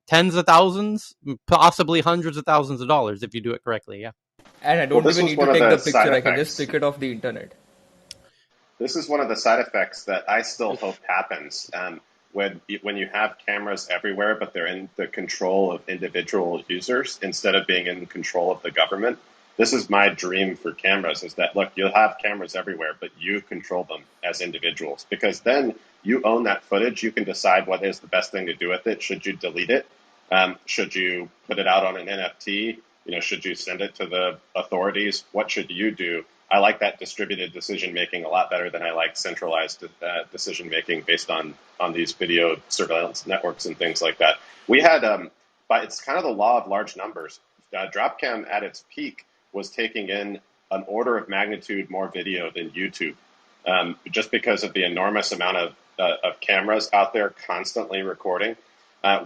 tens of thousands, possibly hundreds of thousands of dollars if you do it correctly. Yeah. And I don't even need to take the picture. I can just pick it off the internet. This is one of the side effects that I still hope happens. when you have cameras everywhere, but they're in the control of individual users instead of being in control of the government. This is my dream for cameras, is that, look, you'll have cameras everywhere, but you control them as individuals, because then you own that footage. You can decide what is the best thing to do with it. Should you delete it? Should you put it out on an NFT? Should you send it to the authorities? What should you do? I like that distributed decision making a lot better than I like centralized decision making based on these video surveillance networks and things like that. We had, but it's kind of the law of large numbers. Dropcam at its peak was taking in an order of magnitude more video than YouTube, just because of the enormous amount of cameras out there constantly recording.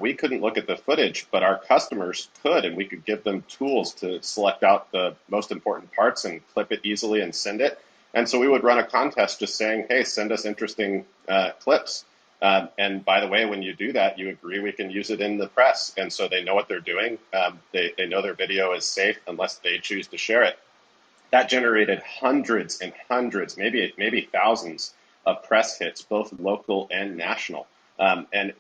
We couldn't look at the footage, but our customers could, and we could give them tools to select out the most important parts and clip it easily and send it. And so we would run a contest just saying, hey, send us interesting clips. And by the way, when you do that, you agree we can use it in the press. And so they know what they're doing. They know their video is safe unless they choose to share it. That generated hundreds and hundreds, maybe thousands of press hits, both local and national. And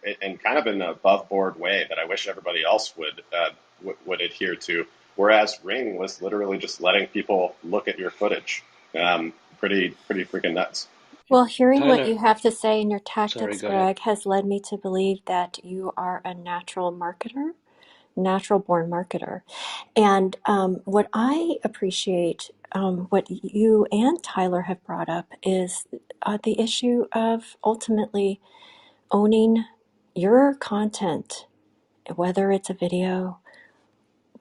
kind of in an above board way that I wish everybody else would adhere to. Whereas Ring was literally just letting people look at your footage. Pretty freaking nuts. Well, hearing Tyler, what you have to say in your sorry, tactics, go ahead. Greg, has led me to believe that you are a natural marketer, natural born marketer. And what I appreciate, what you and Tyler have brought up, is the issue of ultimately owning your content, whether it's a video,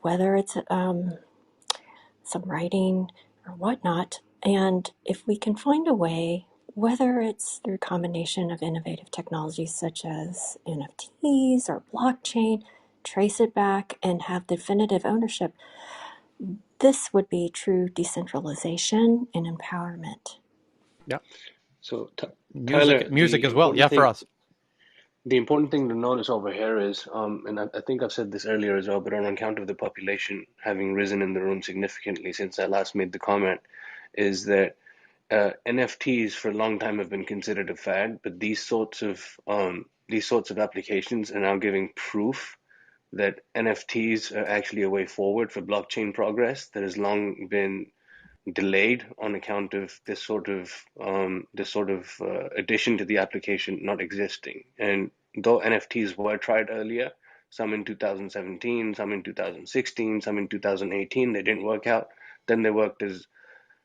whether it's some writing or whatnot. And if we can find a way, whether it's through a combination of innovative technologies such as NFTs or blockchain, trace it back and have definitive ownership, this would be true decentralization and empowerment. Yeah. So, Tyler, Music as well. Yeah, for us. the important thing to notice over here is, and I think I've said this earlier as well, but on account of the population having risen in the room significantly since I last made the comment, is that NFTs for a long time have been considered a fad, but these sorts of applications are now giving proof that NFTs are actually a way forward for blockchain progress that has long been delayed on account of this sort of addition to the application not existing. And though NFTs were tried earlier, some in 2017, some in 2016, some in 2018, they didn't work out. Then they worked as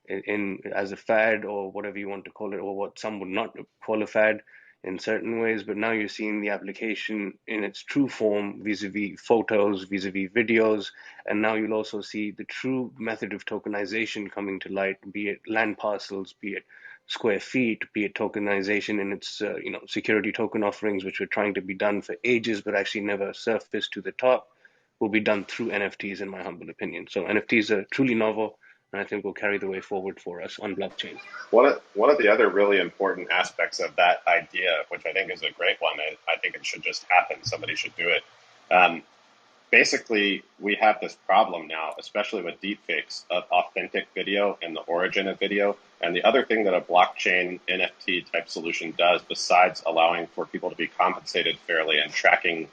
a fad, or whatever you want to call it, or what some would not call a fad in certain ways. But now you're seeing the application in its true form, vis-a-vis photos, vis-a-vis videos, and now you'll also see the true method of tokenization coming to light, be it land parcels, be it square feet, be it tokenization in its security token offerings, which were trying to be done for ages but actually never surfaced to the top, will be done through NFTs, in my humble opinion. So NFTs are truly novel, and I think will carry the way forward for us on blockchain. One of the other really important aspects of that idea, which I think is a great one, I think it should just happen. Somebody should do it. Basically, we have this problem now, especially with deepfakes, of authentic video and the origin of video. And the other thing that a blockchain NFT type solution does, besides allowing for people to be compensated fairly and tracking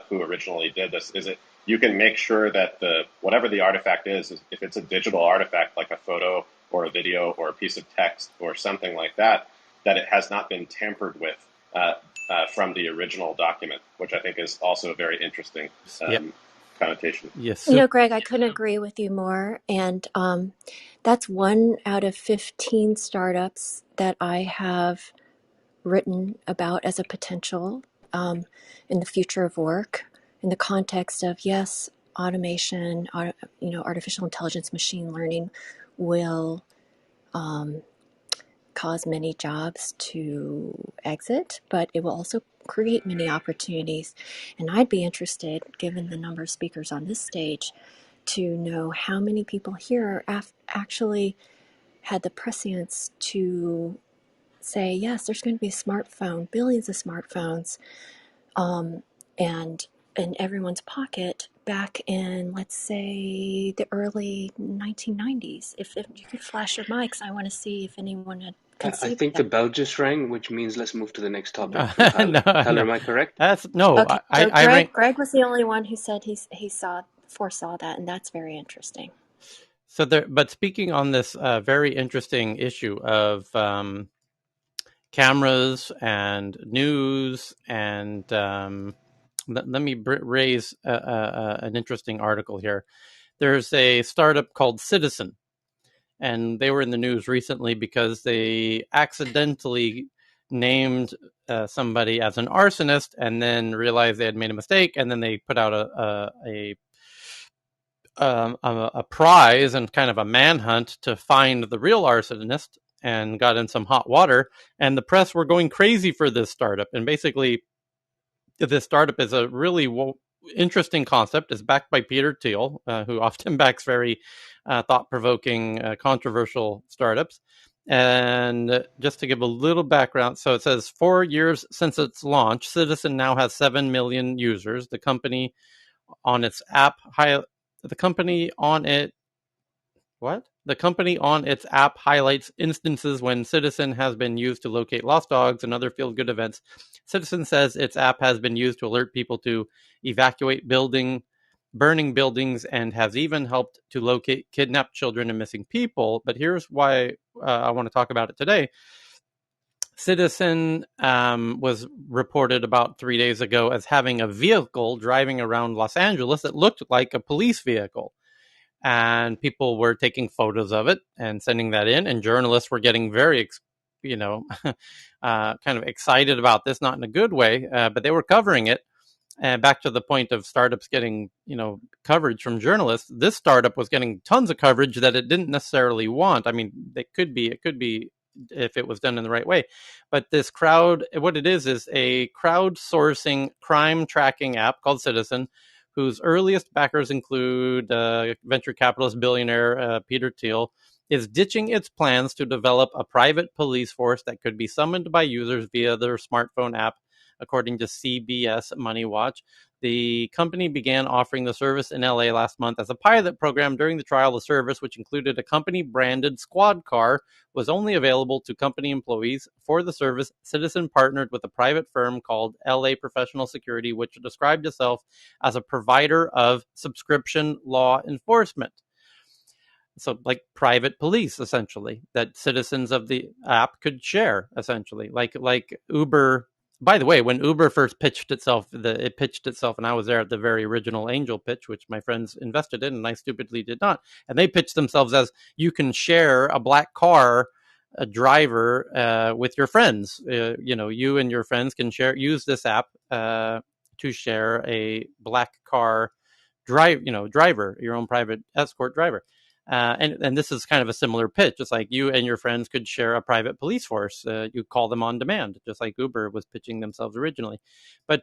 who originally did this, is you can make sure that whatever the artifact is, if it's a digital artifact like a photo or a video or a piece of text or something like that, that it has not been tampered with from the original document, which I think is also a very interesting connotation. Yes. Greg, I couldn't agree with you more. And that's 1 out of 15 startups that I have written about as a potential in the future of work, in the context of, yes, automation, artificial intelligence, machine learning will cause many jobs to exit, but it will also create many opportunities. And I'd be interested, given the number of speakers on this stage, to know how many people here actually had the prescience to say, yes, there's going to be a smartphone, billions of smartphones, and in everyone's pocket back in, let's say, the early 1990s. If you could flash your mics, I want to see if anyone had conceive think that. the bell just rang, which means let's move to the next topic from Tyler. No, Tyler, no, am I correct? that's no. Okay, so I rank. Greg was the only one who said he foresaw that, and that's very interesting. So there, but speaking on this very interesting issue of cameras and news, and let me raise an interesting article here. There's a startup called Citizen, and they were in the news recently because they accidentally named somebody as an arsonist, and then realized they had made a mistake, and then they put out a prize and kind of a manhunt to find the real arsonist, and got in some hot water. And the press were going crazy for this startup. And basically, this startup is a really interesting concept. It's backed by Peter Thiel, who often backs very thought-provoking, controversial startups. And just to give a little background, so it says 4 years since its launch, Citizen now has 7 million users. The company on its app, the company on it, what? The company on its app highlights instances when Citizen has been used to locate lost dogs and other feel-good events. Citizen says its app has been used to alert people to evacuate burning buildings, and has even helped to locate kidnapped children and missing people. But here's why I want to talk about it today. Citizen was reported about 3 days ago as having a vehicle driving around Los Angeles that looked like a police vehicle. And people were taking photos of it and sending that in, and journalists were getting very, kind of excited about this, not in a good way, but they were covering it. And back to the point of startups getting, coverage from journalists, this startup was getting tons of coverage that it didn't necessarily want. I mean, it could be if it was done in the right way. But this what it is a crowdsourcing crime tracking app called Citizen, whose earliest backers include venture capitalist billionaire Peter Thiel, is ditching its plans to develop a private police force that could be summoned by users via their smartphone app, according to CBS Money Watch. The company began offering the service in LA last month as a pilot program. During the trial, the service, which included a company-branded squad car, was only available to company employees. For the service, Citizen partnered with a private firm called LA Professional Security, which described itself as a provider of subscription law enforcement. So like private police, essentially, that citizens of the app could share, essentially, like Uber. By the way, when Uber first pitched itself, and I was there at the very original angel pitch, which my friends invested in, and I stupidly did not. And they pitched themselves as, you can share a black car, a driver, with your friends. You and your friends can use this app to share a black car driver, your own private escort driver. And this is kind of a similar pitch. It's like you and your friends could share a private police force. You call them on demand, just like Uber was pitching themselves originally. But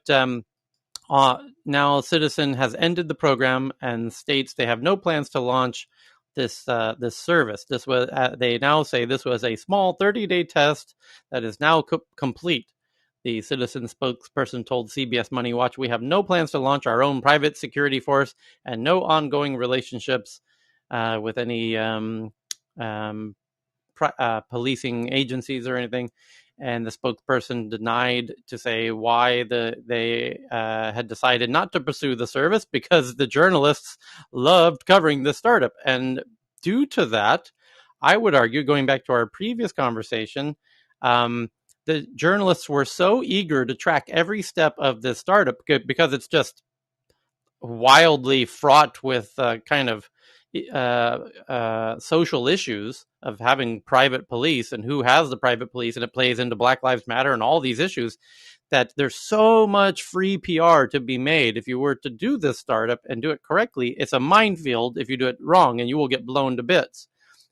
now Citizen has ended the program and states they have no plans to launch this service. They now say this was a small 30-day test that is now complete. The Citizen spokesperson told CBS Money Watch, "We have no plans to launch our own private security force and no ongoing relationships with any policing agencies or anything." And the spokesperson denied to say why they had decided not to pursue the service, because the journalists loved covering this startup. And due to that, I would argue, going back to our previous conversation, the journalists were so eager to track every step of this startup, because it's just wildly fraught with kind of social issues of having private police and who has the private police, and it plays into Black Lives Matter and all these issues, that there's so much free PR to be made. If you were to do this startup and do it correctly, it's a minefield if you do it wrong, and you will get blown to bits.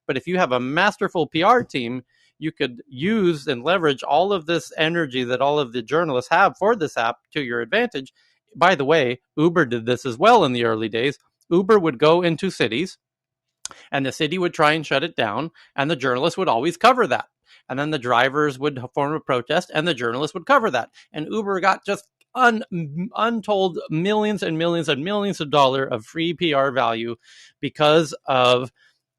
But if you have a masterful PR team, you could use and leverage all of this energy that all of the journalists have for this app to your advantage. By the way, Uber did this as well in the early days. Uber would go into cities, and the city would try and shut it down, and the journalists would always cover that. And then the drivers would form a protest, and the journalists would cover that. And Uber got just untold millions and millions and millions of dollars of free PR value because of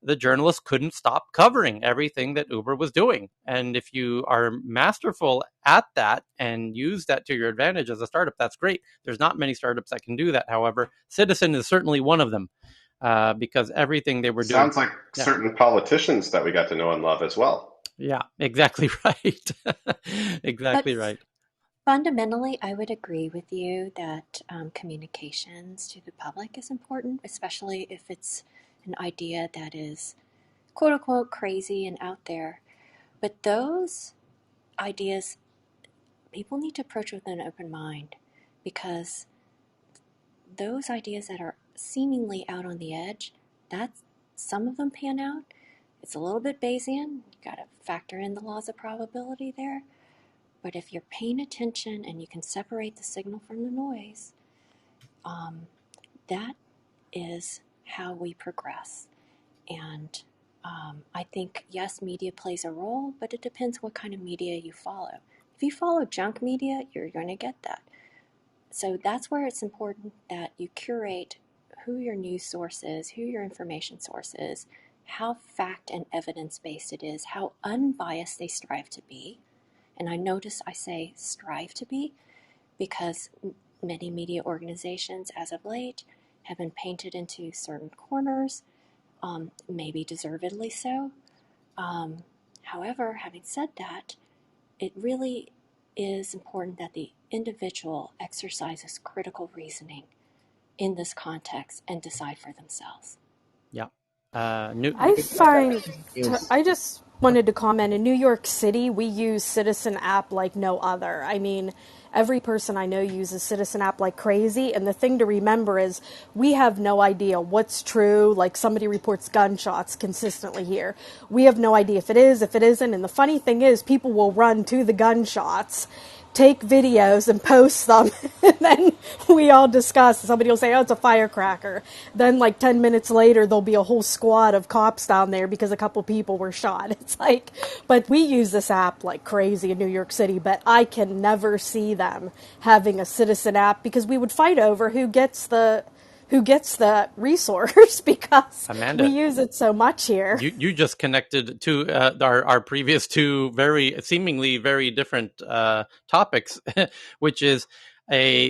the journalists couldn't stop covering everything that Uber was doing. And if you are masterful at that and use that to your advantage as a startup, that's great. There's not many startups that can do that. However, Citizen is certainly one of them, because everything they were doing. Sounds like certain politicians that we got to know and love as well. Yeah, exactly right. Exactly right. Fundamentally, I would agree with you that communications to the public is important, especially if it's an idea that is quote unquote crazy and out there. But those ideas, people need to approach with an open mind, because those ideas that are seemingly out on the edge, that's some of them pan out. It's a little bit Bayesian. You got to factor in the laws of probability there. But if you're paying attention and you can separate the signal from the noise, that is how we progress. And I think, yes, media plays a role, but it depends what kind of media you follow. If you follow junk media, you're going to get that. So that's where it's important that you curate who your news source is, who your information source is, how fact and evidence-based it is, how unbiased they strive to be. And I notice I say strive to be, because many media organizations as of late have been painted into certain corners, maybe deservedly so. However, having said that, it really is important that the individual exercises critical reasoning in this context and decide for themselves. Yeah. I just wanted to comment, in New York City, we use Citizen app like no other. I mean, every person I know uses Citizen app like crazy. And the thing to remember is we have no idea what's true. Like, somebody reports gunshots consistently here. We have no idea if it is, if it isn't. And the funny thing is, people will run to the gunshots, take videos and post them, and then we all discuss. Somebody will say, oh, it's a firecracker. Then like 10 minutes later, there'll be a whole squad of cops down there because a couple people were shot. It's like, but we use this app like crazy in New York City, but I can never see them having a Citizen app, because we would fight over who gets the resource, because Amanda, we use it so much here. You just connected to our previous two seemingly very different topics, which is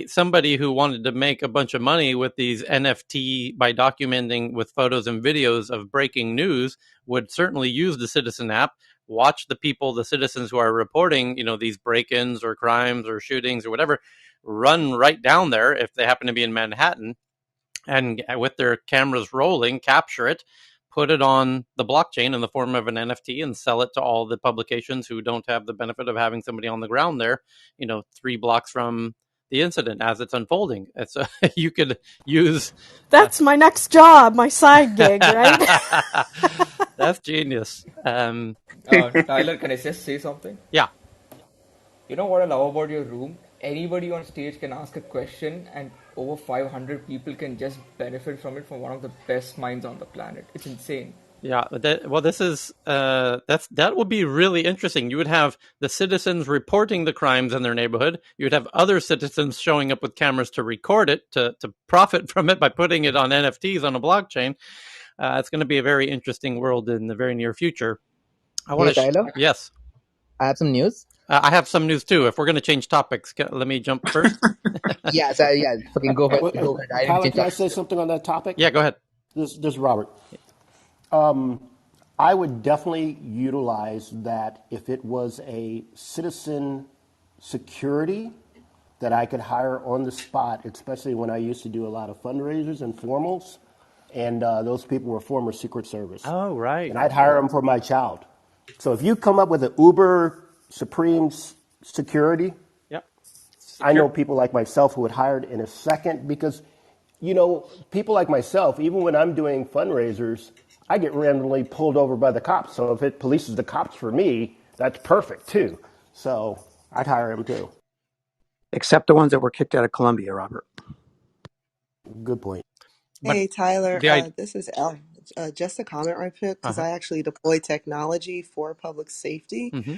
somebody who wanted to make a bunch of money with these NFT by documenting with photos and videos of breaking news would certainly use the Citizen app, watch the citizens who are reporting, these break-ins or crimes or shootings or whatever, run right down there if they happen to be in Manhattan, and with their cameras rolling, capture it, put it on the blockchain in the form of an NFT, and sell it to all the publications who don't have the benefit of having somebody on the ground there, 3 blocks from the incident as it's unfolding. It's you could use. That's my next job, my side gig, right? That's genius. Tyler, can I just say something? Yeah. You know what I love about your room? Anybody on stage can ask a question, and over 500 people can just benefit from it, from one of the best minds on the planet. It's insane. Yeah, this is that would be really interesting. You would have the citizens reporting the crimes in their neighborhood. You would have other citizens showing up with cameras to record it, to profit from it by putting it on NFTs on a blockchain. It's going to be a very interesting world in the very near future. Tyler? Yes. I have some news. I have some news too. If we're going to change topics, let me jump first. Fucking go ahead. Tyler, can I say something on that topic? Yeah, go ahead. This is Robert. I would definitely utilize that if it was a citizen security that I could hire on the spot, especially when I used to do a lot of fundraisers and formals, and those people were former Secret Service. Oh, right. And I'd hire them for my child. So if you come up with an Uber Supreme security, yep. I know people like myself who would hire it in a second, because, people like myself, even when I'm doing fundraisers, I get randomly pulled over by the cops. So if it polices the cops for me, that's perfect too. So I'd hire him too. Except the ones that were kicked out of Columbia, Robert. Good point. Hey, Tyler, this is just a comment right quick, because I actually deploy technology for public safety. Mm-hmm.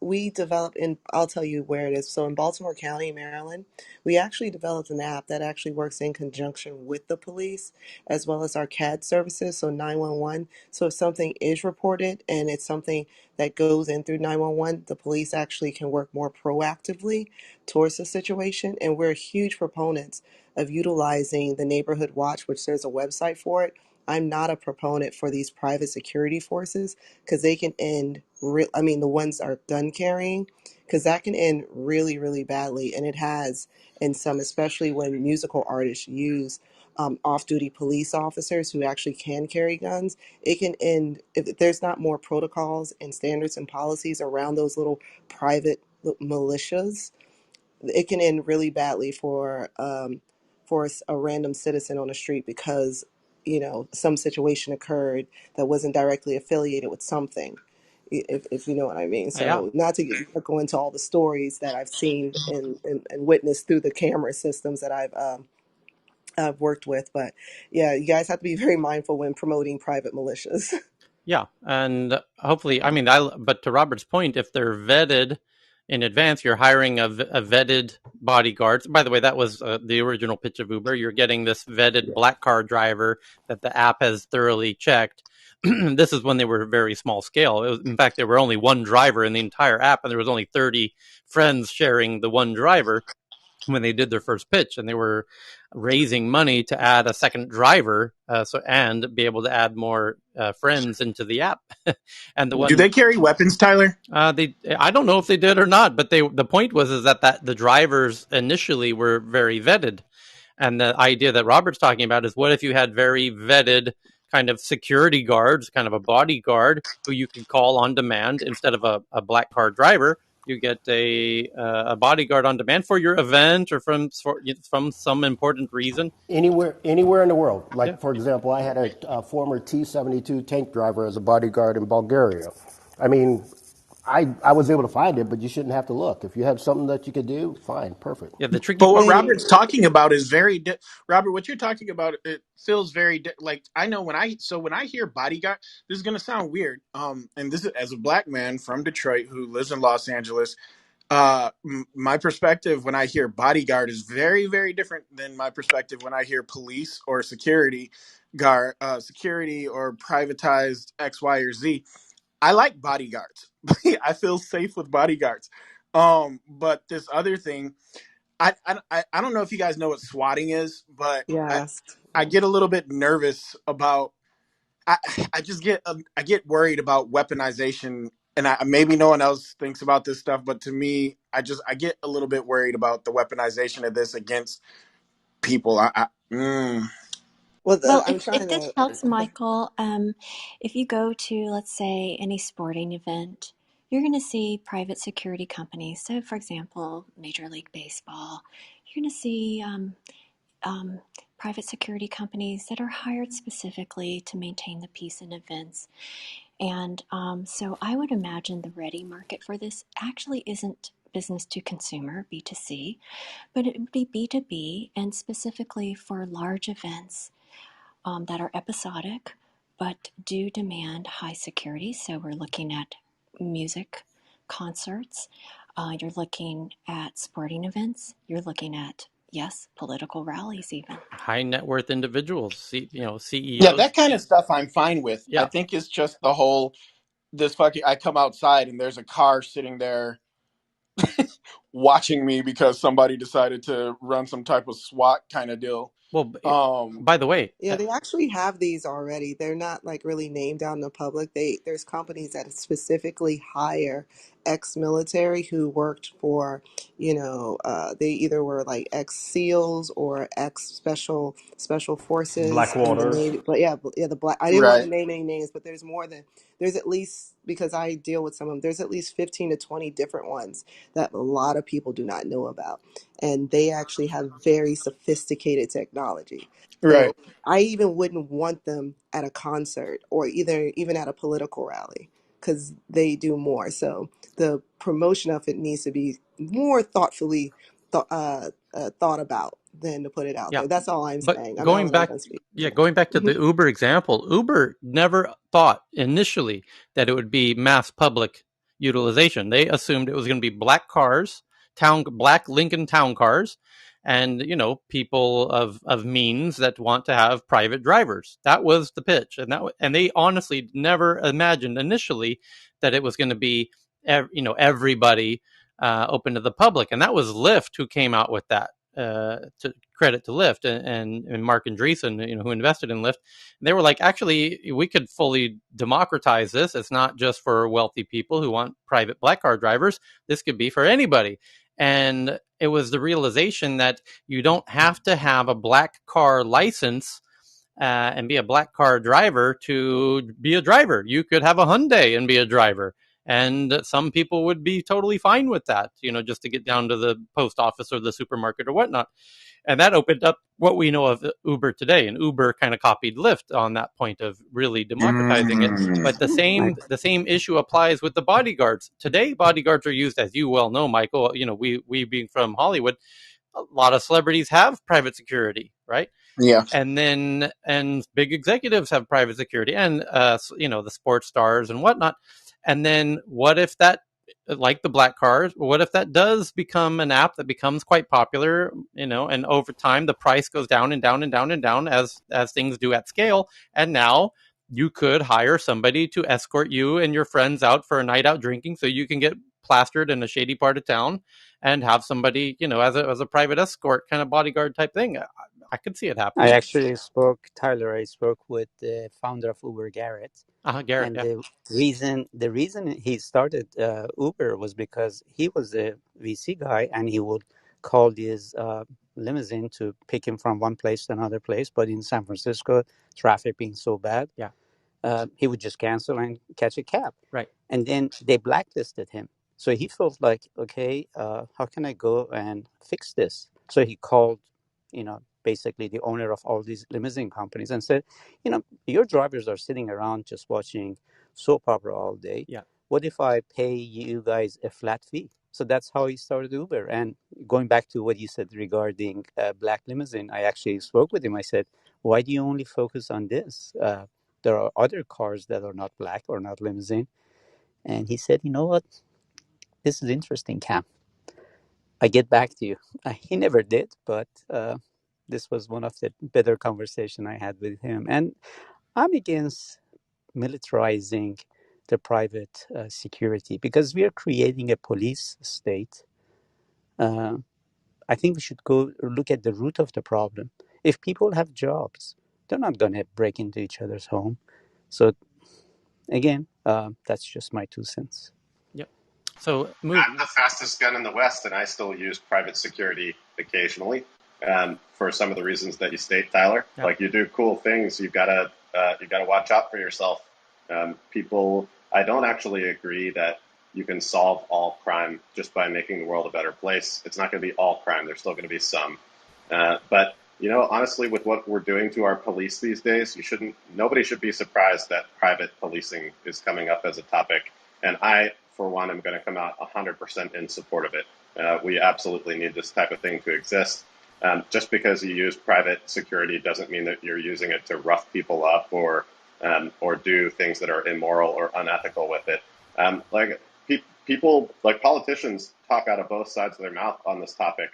We developed in, I'll tell you where it is. So in Baltimore County, Maryland, we actually developed an app that actually works in conjunction with the police as well as our CAD services, so 911. So if something is reported and it's something that goes in through 911, the police actually can work more proactively towards the situation. And we're huge proponents of utilizing the neighborhood watch, which there's a website for it. I'm not a proponent for these private security forces because they can end I mean, the ones are gun carrying, because that can end really, really badly. And it has in some, especially when musical artists use off-duty police officers who actually can carry guns. It can end if there's not more protocols and standards and policies around those little private militias. It can end really badly for a random citizen on the street because some situation occurred that wasn't directly affiliated with something, if you know what I mean. Yeah. So not to go into all the stories that I've seen and witnessed through the camera systems that I've worked with, but yeah, you guys have to be very mindful when promoting private militias. Yeah, and hopefully, I mean, but to Robert's point, if they're vetted in advance, you're hiring a vetted bodyguard. By the way, that was the original pitch of Uber. You're getting this vetted black car driver that the app has thoroughly checked. This is when they were very small scale. In fact, there were only one driver in the entire app, and there was only 30 friends sharing the one driver when they did their first pitch, and they were raising money to add a second driver, and be able to add more friends into the app. And the Do one they carry weapons, Tyler? I don't know if they did or not, but the point was is that the drivers initially were very vetted, and the idea that Robert's talking about is what if you had very vetted kind of security guards, kind of a bodyguard who you could call on demand instead of a black car driver. You get a bodyguard on demand for your event or from some important reason. Anywhere in the world. Yeah. Like, for example, I had a former T-72 tank driver as a bodyguard in Bulgaria. I mean, I was able to find it, but you shouldn't have to look. If you have something that you could do, fine, perfect. Yeah, the tricky But what part. Robert's talking about is Robert, what you're talking about, it feels very like I know when I hear bodyguard, this is gonna sound weird. And this is as a black man from Detroit who lives in Los Angeles. My perspective when I hear bodyguard is very, very different than my perspective when I hear police or security or privatized X, Y, or Z. I like bodyguards. I feel safe with bodyguards. But this other thing, I don't know if you guys know what swatting is, but Yes. I get a little bit nervous about. I I just get I get worried about weaponization, and maybe no one else thinks about this stuff, but to me, I get a little bit worried about the weaponization of this against people. Well, Well, I'm if trying this to. helps, Michael, if you go to, let's say, any sporting event, you're going to see private security companies. So, for example, Major League Baseball, you're going to see um, private security companies that are hired specifically to maintain the peace in events. And so I would imagine the ready market for this actually isn't business to consumer, B2C, but it would be B2B, and specifically for large events that are episodic but do demand high security. So we're looking at music concerts, you're looking at sporting events, you're looking at, yes, political rallies even. High net worth individuals, Yeah, CEOs. that kind of stuff I'm fine with. I Yeah. think it's just the whole this fucking. I come outside and there's a car sitting there watching me because somebody decided to run some type of SWAT kind of deal. Well, Um, by the way, Yeah, they actually have these already. They're not like really named out in the public. There's companies that specifically hire ex-military who worked for, they either were like ex-SEALs or ex-special forces in the Blackwaters. Navy. But yeah, the black. I didn't want to right, name any names, but there's at least, because I deal with some of them. There's at least 15 to 20 different ones that a lot of people do not know about, and they actually have very sophisticated technology. right. So I even wouldn't want them at a concert or either even at a political rally because they do more. So the promotion of it needs to be more thoughtfully thought about than to put it out Yeah. there. That's all I'm But saying. going I'm back, done speaking. yeah, going back to the Uber example, Uber never thought initially that it would be mass public utilization. They assumed it was going to be black cars, black Lincoln town cars, and people of means that want to have private drivers. That was the pitch, and they honestly never imagined initially that it was going to be everybody open to the public, and that was Lyft who came out with that. To credit to Lyft and Mark Andreessen, who invested in Lyft. They were like, actually, we could fully democratize this. It's not just for wealthy people who want private black car drivers. This could be for anybody. And it was the realization that you don't have to have a black car license and be a black car driver to be a driver. You could have a Hyundai and be a driver. And some people would be totally fine with that, just to get down to the post office or the supermarket or whatnot. And that opened up what we know of Uber today. And Uber kind of copied Lyft on that point of really democratizing it. But the same issue applies with the bodyguards. Today, bodyguards are used, as you well know, Michael. We being from Hollywood, a lot of celebrities have private security, right? Yeah. And big executives have private security, and the sports stars and whatnot. And then what if that, like the black cars, what if that does become an app that becomes quite popular, and over time the price goes down and down and down and down as things do at scale, and now you could hire somebody to escort you and your friends out for a night out drinking so you can get plastered in a shady part of town and have somebody, as a private escort kind of bodyguard type thing. I could see it I happening. actually spoke, Tyler, I spoke with the founder of Uber, Garrett. Garrett, And yeah. the reason he started Uber was because he was a VC guy and he would call his limousine to pick him from one place to another place. But in San Francisco, traffic being so bad, he would just cancel and catch a cab. Right. And then they blacklisted him. So he felt like, okay, how can I go and fix this? So he called, basically the owner of all these limousine companies and said, your drivers are sitting around just watching soap opera all day. Yeah. What if I pay you guys a flat fee? So that's how he started Uber. And going back to what you said regarding black limousine, I actually spoke with him. I said, why do you only focus on this? There are other cars that are not black or not limousine. And he said, you know what? This is interesting, Cam. I get back to you. He never did, but this was one of the better conversation I had with him. And I'm against militarizing the private security because we are creating a police state. I think we should go look at the root of the problem. If people have jobs, they're not going to break into each other's home. So again, that's just my 2 cents. Yep. So I'm the fastest gun in the West, and I still use private security occasionally for some of the reasons that you state, Tyler. Yep. Like, you do cool things, you gotta watch out for yourself. I don't actually agree that you can solve all crime just by making the world a better place. It's not going to be all crime. There's still going to be some. But honestly, with what we're doing to our police these days, nobody should be surprised that private policing is coming up as a topic. And I, for one, am going to come out 100% in support of it. We absolutely need this type of thing to exist. Just because you use private security doesn't mean that you're using it to rough people up or do things that are immoral or unethical with it. People, like politicians, talk out of both sides of their mouth on this topic.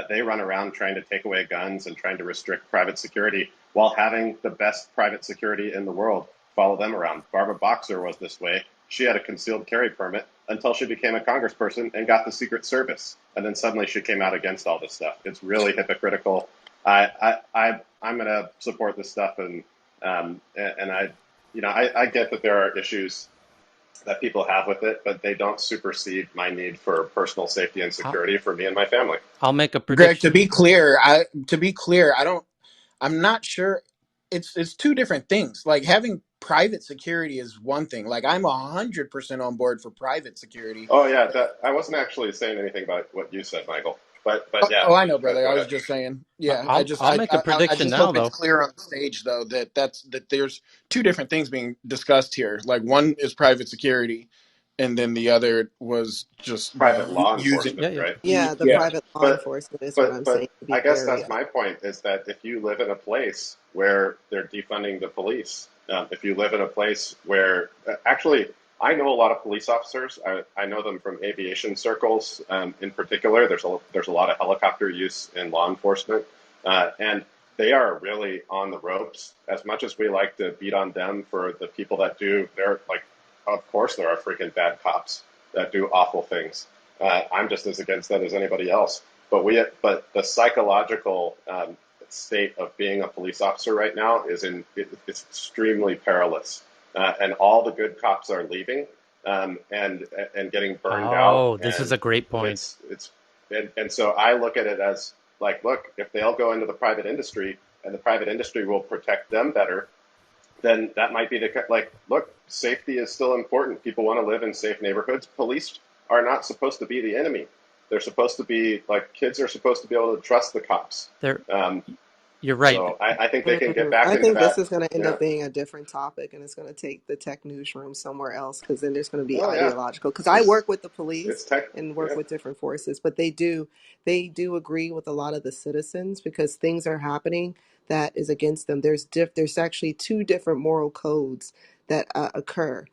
They run around trying to take away guns and trying to restrict private security while having the best private security in the world follow them around. Barbara Boxer was this way. She had a concealed carry permit until she became a congressperson and got the Secret Service. And then suddenly she came out against all this stuff. It's really hypocritical. I'm going to support this stuff. And I get that there are issues that people have with it, but they don't supersede my need for personal safety and security for me and my family. I'll make a prediction. Greg, to be clear, I'm not sure. It's two different things. Like, having private security is one thing. Like, I'm 100% on board for private security. Oh yeah, I wasn't actually saying anything about what you said, Michael. But yeah. Oh, I know, brother. I was just saying. Yeah, I'll make a prediction now, hope though. it's clear on the stage, though, that there's two different things being discussed here. Like, one is private security, and then the other was just private law using. enforcement, right? Yeah, the Yeah. private law But enforcement is what but I'm saying but to I be guess wary that's of. my point is that if you live in a place where they're defunding the police, if you live in a place where actually I know a lot of police officers. I know them from aviation circles in particular. There's a lot of helicopter use in law enforcement, and they are really on the ropes. As much as we like to beat on them for the people that do, they're like, of course there are freaking bad cops that do awful things. I'm just as against that as anybody else. But the psychological state of being a police officer right now it's extremely perilous, and all the good cops are leaving and getting burned out, Oh, this is and a great point. and so I look at it as like, look, if they all go into the private industry and the private industry will protect them better, then that might be look, safety is still important. People want to live in safe neighborhoods. Police are not supposed to be the enemy. They're supposed to be like kids are supposed to be able to trust the cops. You're right. So I think they can get back I into think this that. is going to end Yeah. up being a different topic, and it's going to take the tech newsroom somewhere else because then there's going to be Oh yeah. ideological. Because I work with the police It's tech. and work Yeah. with different forces, but they do agree with a lot of the citizens because things are happening that is against them. There's actually two different moral codes that occur.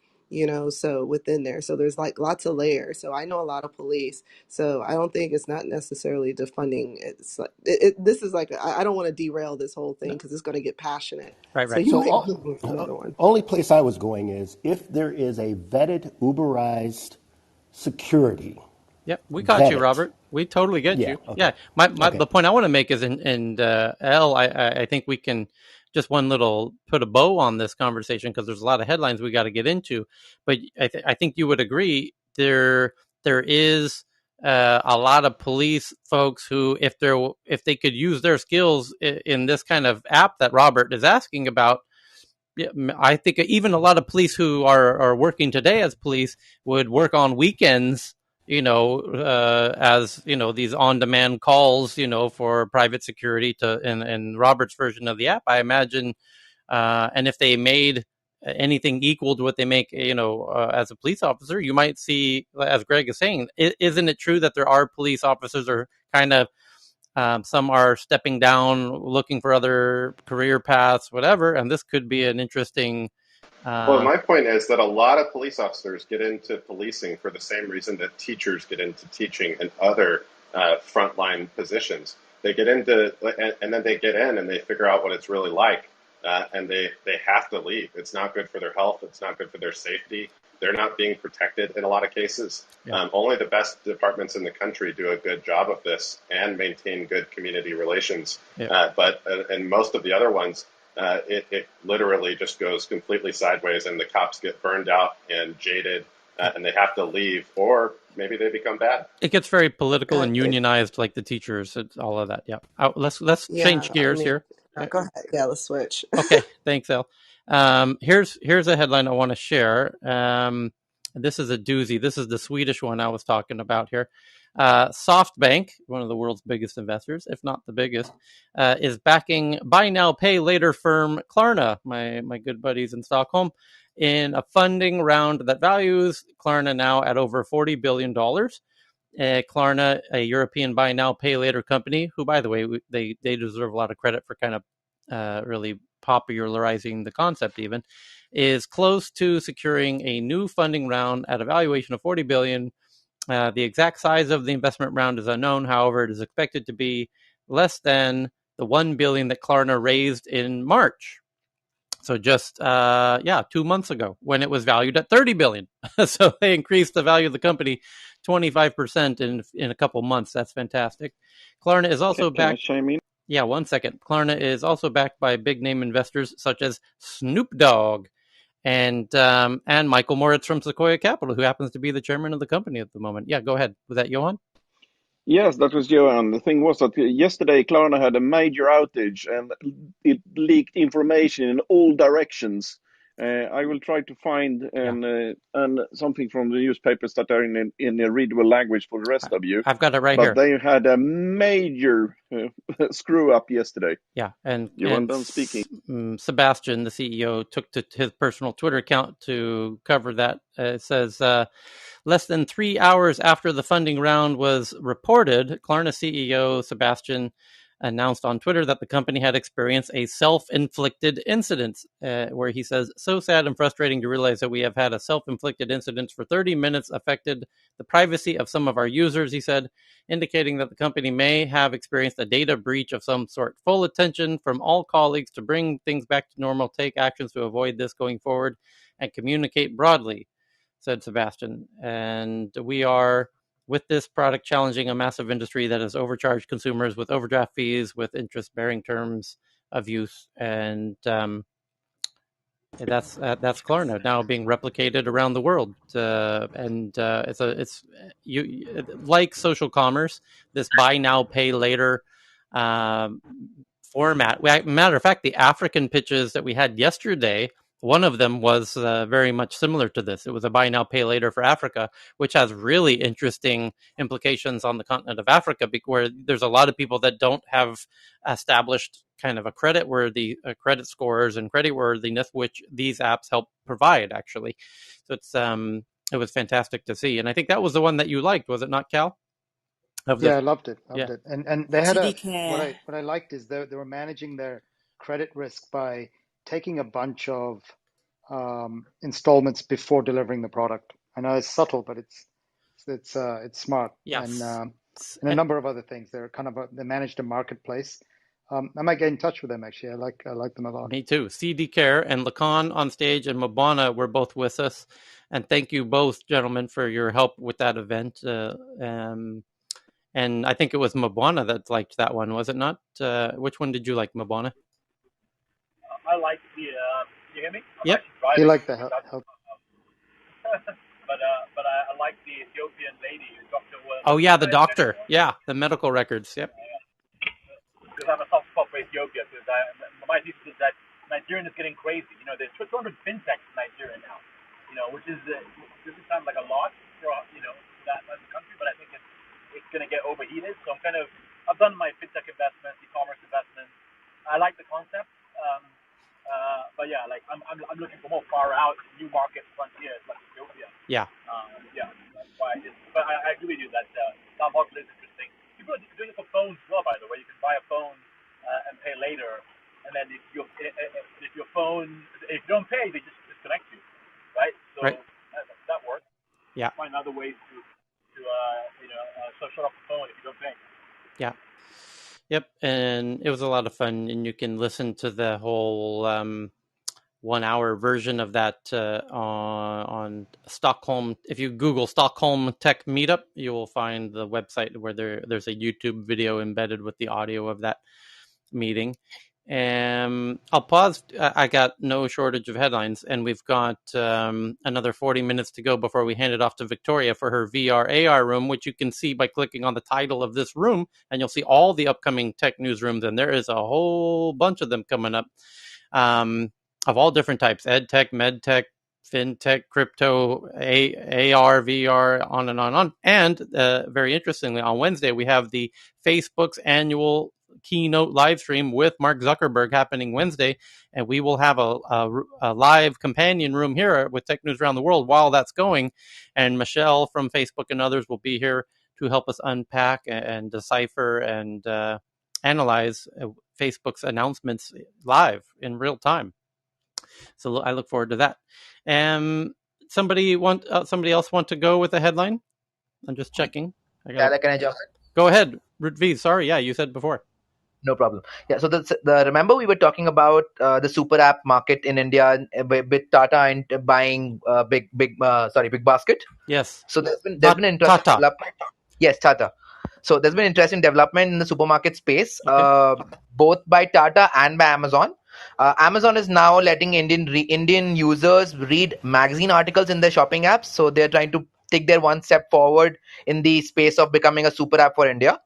So within there, so there's like lots of layers. So I know a lot of police, so I don't think it's not necessarily defunding. It's like this is like I don't want to derail this whole thing because it's going to get passionate. So Right. you So might move on to another one. only place I was going is if there is a vetted, Uberized security. Yeah, we got Vet you, it. Robert. We totally get Yeah. you. Okay. Yeah, my Okay. the point I want to make is, and L, I think we can just one little put a bow on this conversation because there's a lot of headlines we got to get into. But I think you would agree there is a lot of police folks who, if they could use their skills in this kind of app that Robert is asking about. Yeah, I think even a lot of police who are working today as police would work on weekends, as these on-demand calls, for private security in Robert's version of the app. I imagine, and if they made anything equal to what they make, as a police officer, you might see, as Greg is saying, isn't it true that there are police officers are kind of some are stepping down, looking for other career paths, whatever. And this could be an interesting. Well, my point is that a lot of police officers get into policing for the same reason that teachers get into teaching and other frontline positions. They get into, and then they get in and they figure out what it's really like, and they have to leave. It's not good for their health. It's not good for their safety. They're not being protected in a lot of cases. Yeah. Only the best departments in the country do a good job of this and maintain good community relations. Yeah. But in most of the other ones, it literally just goes completely sideways, and the cops get burned out and jaded, and they have to leave, or maybe they become bad. It gets very political and unionized, like the teachers. It's all of that. Yeah. Let's change gears here. Go ahead. Yeah, let's switch. Okay. Thanks, El. Here's a headline I want to share. This is a doozy. This is the Swedish one I was talking about here. Softbank, one of the world's biggest investors, if not the biggest, is backing buy now, pay later firm Klarna, my good buddies in Stockholm, in a funding round that values Klarna now at over $40 billion. Klarna, a European buy now, pay later company, who, by the way, they deserve a lot of credit for kind of really popularizing the concept even, is close to securing a new funding round at a valuation of $40 billion. The exact size of the investment round is unknown. However, it is expected to be less than the $1 billion that Klarna raised in March. So just 2 months ago, when it was valued at $30 billion. So they increased the value of the company 25% in a couple months. That's fantastic. Klarna is also backed. Can I chime in? Yeah, 1 second. Klarna is also backed by big name investors such as Snoop Dogg and Michael Moritz from Sequoia Capital, who happens to be the chairman of the company at the moment. Yeah, go ahead. Was that Johan? Yes, that was Johan. The thing was that yesterday Klarna had a major outage and it leaked information in all directions. I will try to find and something from the newspapers that are in a readable language for the rest of you. I've got it right but here. They had a major screw up yesterday. Yeah, and you want them speaking? Sebastian, the CEO, took to his personal Twitter account to cover that. It says, less than 3 hours after the funding round was reported, Klarna CEO Sebastian announced on Twitter that the company had experienced a self-inflicted incident, where he says, so sad and frustrating to realize that we have had a self-inflicted incident for 30 minutes affected the privacy of some of our users, he said, indicating that the company may have experienced a data breach of some sort. Full attention from all colleagues to bring things back to normal, take actions to avoid this going forward, and communicate broadly, said Sebastian. And we are, with this product, challenging a massive industry that has overcharged consumers with overdraft fees, with interest-bearing terms of use. And that's Klarna now being replicated around the world, it's like social commerce, this buy now pay later format. Matter of fact, the African pitches that we had yesterday, one of them was very much similar to this. It was a buy now pay later for Africa, which has really interesting implications on the continent of Africa, where there's a lot of people that don't have established kind of a credit scores and credit worthiness, which these apps help provide, actually. So it was fantastic to see, and I think that was the one that you liked, was it not, Cal? I loved it. And they had what I liked is they were managing their credit risk by taking a bunch of installments before delivering the product. I know it's subtle, but it's smart. Yes. And a number of other things. They managed a marketplace. I might get in touch with them, actually. I like them a lot. Me too. CD Care and Lacan on stage and Mabana were both with us. And thank you both, gentlemen, for your help with that event. And I think it was Mabana that liked that one, was it not? Which one did you like, Mabana? I liked the. You hear me? Yep. He liked the help. but I like the Ethiopian lady, Dr. Oh yeah, the doctor. Yeah, the medical records. Yep. Because I have a soft spot for Ethiopia. Because my thesis is that Nigeria is getting crazy. There's 200 fintechs in Nigeria now. Which is doesn't sound like a lot for that country, but I think it's going to get overheated. So I've done my fintech investments, e-commerce investments. I like the concept. But yeah, like I'm looking for more far out new market frontiers like Ethiopia. Yeah. That's why. But I agree with you that that model is interesting. People are doing it for phones as well, by the way. You can buy a phone and pay later, and then if you don't pay, they just disconnect you, right? So that works. Yeah. Find other ways to shut off the phone if you don't pay. Yeah. Yep, and it was a lot of fun, and you can listen to the whole 1 hour version of that on Stockholm. If you Google Stockholm Tech Meetup, you will find the website where there's a YouTube video embedded with the audio of that meeting. I'll pause. I got no shortage of headlines, and we've got another 40 minutes to go before we hand it off to Victoria for her VR AR room, which you can see by clicking on the title of this room, and you'll see all the upcoming tech newsrooms, and there is a whole bunch of them coming up, of all different types: ed tech, med tech, fintech, crypto, AR, VR, on and on. And very interestingly, on Wednesday we have the Facebook's annual keynote live stream with Mark Zuckerberg happening Wednesday, and we will have a live companion room here with Tech News Around the World while that's going, and Michelle from Facebook and others will be here to help us unpack and decipher and analyze Facebook's announcements live in real time. So I look forward to that. Somebody else want to go with a headline? I'm just checking. Can I jump in? Go ahead, Rutvi. Sorry, yeah, you said before. No problem. Yeah, so remember we were talking about the super app market in India with Tata and buying Big Basket. Yes. So there's been an interesting development. Yes, Tata. So there's been interesting development in the supermarket space, both by Tata and by Amazon. Amazon is now letting Indian users read magazine articles in their shopping apps. So they're trying to take their one step forward in the space of becoming a super app for India.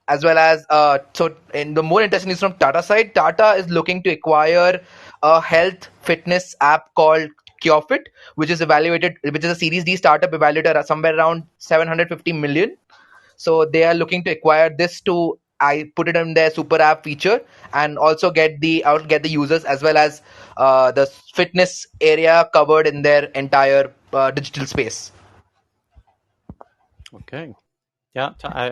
as well as in the more interesting news from Tata side, Tata is looking to acquire a health fitness app called CureFit, which is a Series D startup evaluated at somewhere around 750 million. So they are looking to acquire this to put it in their super app feature, and also get the users as well as the fitness area covered in their entire digital space. Okay. Yeah, I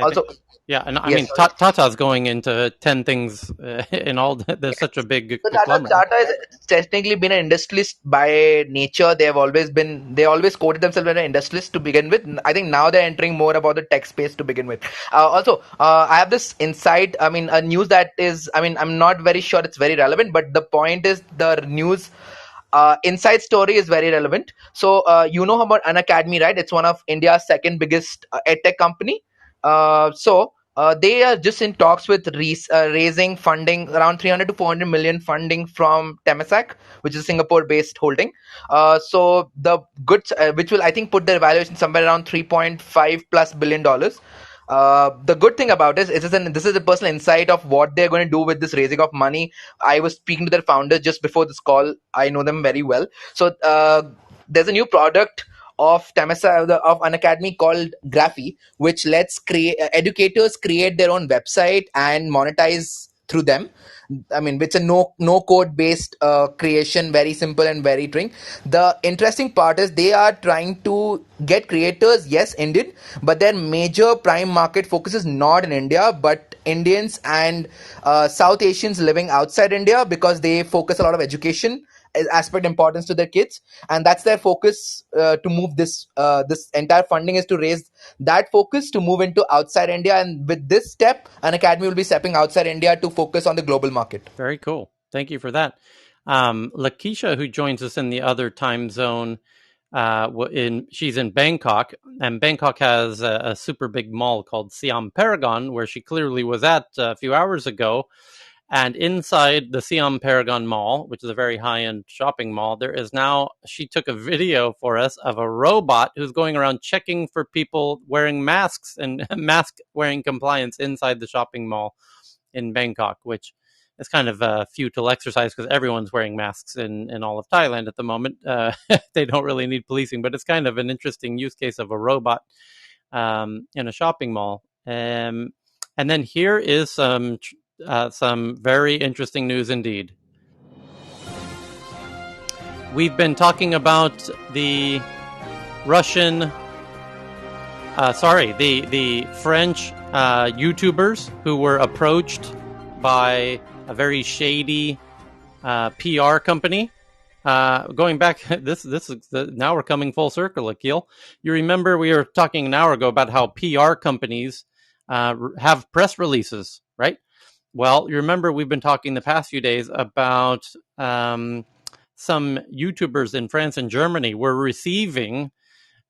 also, think, yeah, and I yes, mean, Tata's going into 10 things in all. There's such a big so conglomerate. Tata has technically been an industrialist by nature. They always quoted themselves as an industrialist to begin with. I think now they're entering more about the tech space to begin with. I have this insight. I mean, a news that is, I mean, I'm not very sure it's very relevant, but the point is the news inside story is very relevant. So you know about Unacademy, right? It's one of India's second biggest edtech company. They are just in talks with raising funding around 300 to 400 million funding from Temasek, which is a Singapore-based holding. So the goods, which will I think put their valuation somewhere around 3.5 plus billion dollars. The good thing about this is a personal insight of what they're going to do with this raising of money. I was speaking to their founders just before this call. I know them very well. So there's a new product of Temesa of Unacademy called Graphy, which lets educators create their own website and monetize through them. I mean, it's a no code based creation, very simple and very tring. The interesting part is they are trying to get creators, yes, Indian, but their major prime market focus is not in India, but Indians and South Asians living outside India, because they focus a lot of education aspect importance to their kids, and that's their focus to move this entire funding is to raise that focus to move into outside India. And with this step, an academy will be stepping outside India to focus on the global market. Very cool. Thank you for that. Lakeisha, who joins us in the other time zone, she's in Bangkok, and Bangkok has a super big mall called Siam Paragon, where she clearly was at a few hours ago. And inside the Siam Paragon Mall, which is a very high-end shopping mall, she took a video for us of a robot who's going around checking for people wearing masks and mask-wearing compliance inside the shopping mall in Bangkok, which is kind of a futile exercise because everyone's wearing masks in all of Thailand at the moment. They don't really need policing, but it's kind of an interesting use case of a robot in a shopping mall. And then here is some very interesting news indeed. We've been talking about the Russian, the French YouTubers who were approached by a very shady PR company. Going back, this is now we're coming full circle, Akil. You remember we were talking an hour ago about how PR companies have press releases, right? Well, you remember we've been talking the past few days about some YouTubers in France and Germany were receiving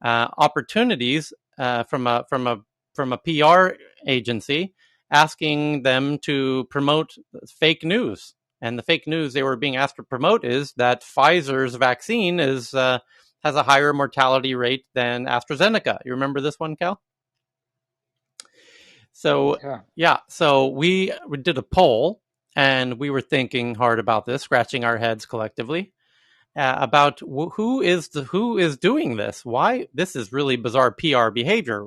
opportunities from a PR agency asking them to promote fake news. And the fake news they were being asked to promote is that Pfizer's vaccine has a higher mortality rate than AstraZeneca. You remember this one, Cal? So so we did a poll, and we were thinking hard about this, scratching our heads collectively about who is doing this. Why this is really bizarre PR behavior.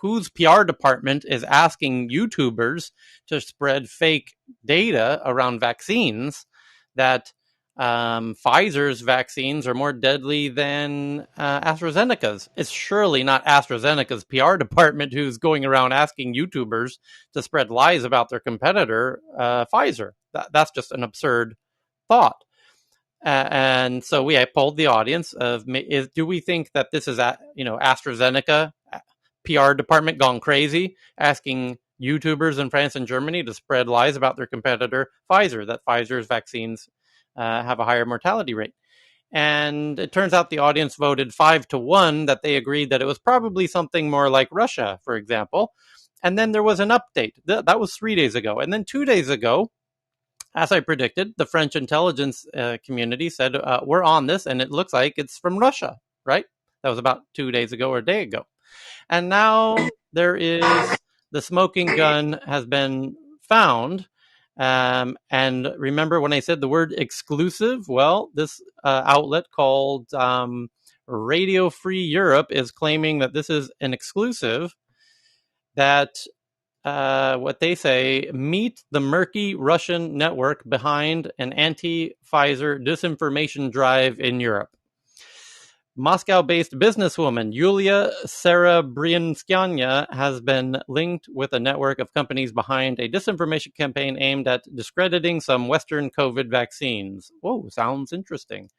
Whose PR department is asking YouTubers to spread fake data around vaccines that Pfizer's vaccines are more deadly than AstraZeneca's? It's surely not AstraZeneca's PR department who's going around asking YouTubers to spread lies about their competitor, Pfizer. That's just an absurd thought. And so we polled the audience do we think that this is AstraZeneca PR department gone crazy, asking YouTubers in France and Germany to spread lies about their competitor Pfizer, that Pfizer's vaccines have a higher mortality rate. And it turns out the audience voted 5-1 that they agreed that it was probably something more like Russia, for example. And then there was an update. That was 3 days ago. And then 2 days ago, as I predicted, the French intelligence community said, we're on this, and it looks like it's from Russia, right? That was about 2 days ago or a day ago. And now there is the smoking gun has been found. And remember when I said the word exclusive? Well, this outlet called Radio Free Europe is claiming that this is an exclusive that what they say, meet the murky Russian network behind an anti-Pfizer disinformation drive in Europe. Moscow-based businesswoman Yulia Serebryanskaya has been linked with a network of companies behind a disinformation campaign aimed at discrediting some Western COVID vaccines. Whoa, sounds interesting.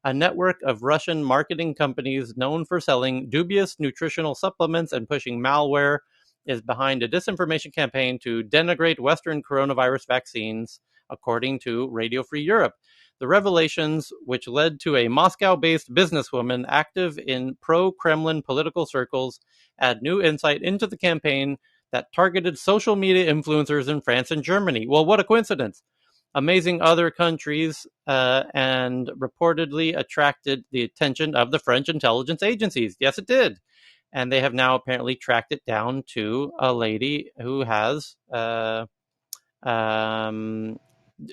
A network of Russian marketing companies known for selling dubious nutritional supplements and pushing malware is behind a disinformation campaign to denigrate Western coronavirus vaccines, according to Radio Free Europe. The revelations, which led to a Moscow-based businesswoman active in pro-Kremlin political circles, add new insight into the campaign that targeted social media influencers in France and Germany. Well, what a coincidence. Amazing other countries and reportedly attracted the attention of the French intelligence agencies. Yes, it did. And they have now apparently tracked it down to a lady who has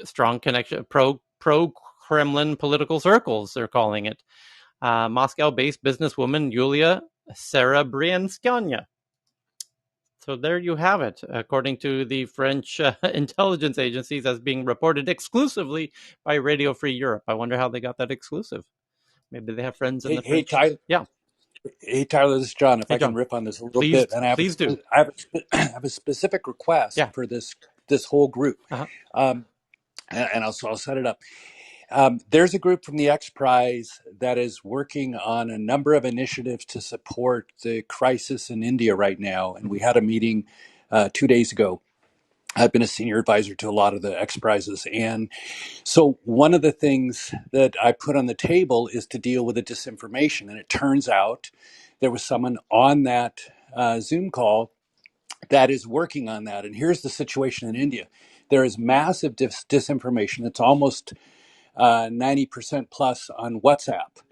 strong connection, pro-Kremlin political circles, they're calling it. Moscow-based businesswoman Yulia Serebryanskaya. So there you have it, according to the French intelligence agencies, as being reported exclusively by Radio Free Europe. I wonder how they got that exclusive. Maybe they have friends in the French. Tyler. Yeah. Hey, Tyler, this is John. If Hey, I can John. rip on this a little bit, and I have a specific request for this whole group, and I'll set it up. There's a group from the X Prize that is working on a number of initiatives to support the crisis in India right now, and we had a meeting 2 days ago. I've been a senior advisor to a lot of the X Prizes, and so one of the things that I put on the table is to deal with the disinformation. And it turns out there was someone on that Zoom call that is working on that. And here's the situation in India. There is massive disinformation. It's almost 90% plus on WhatsApp.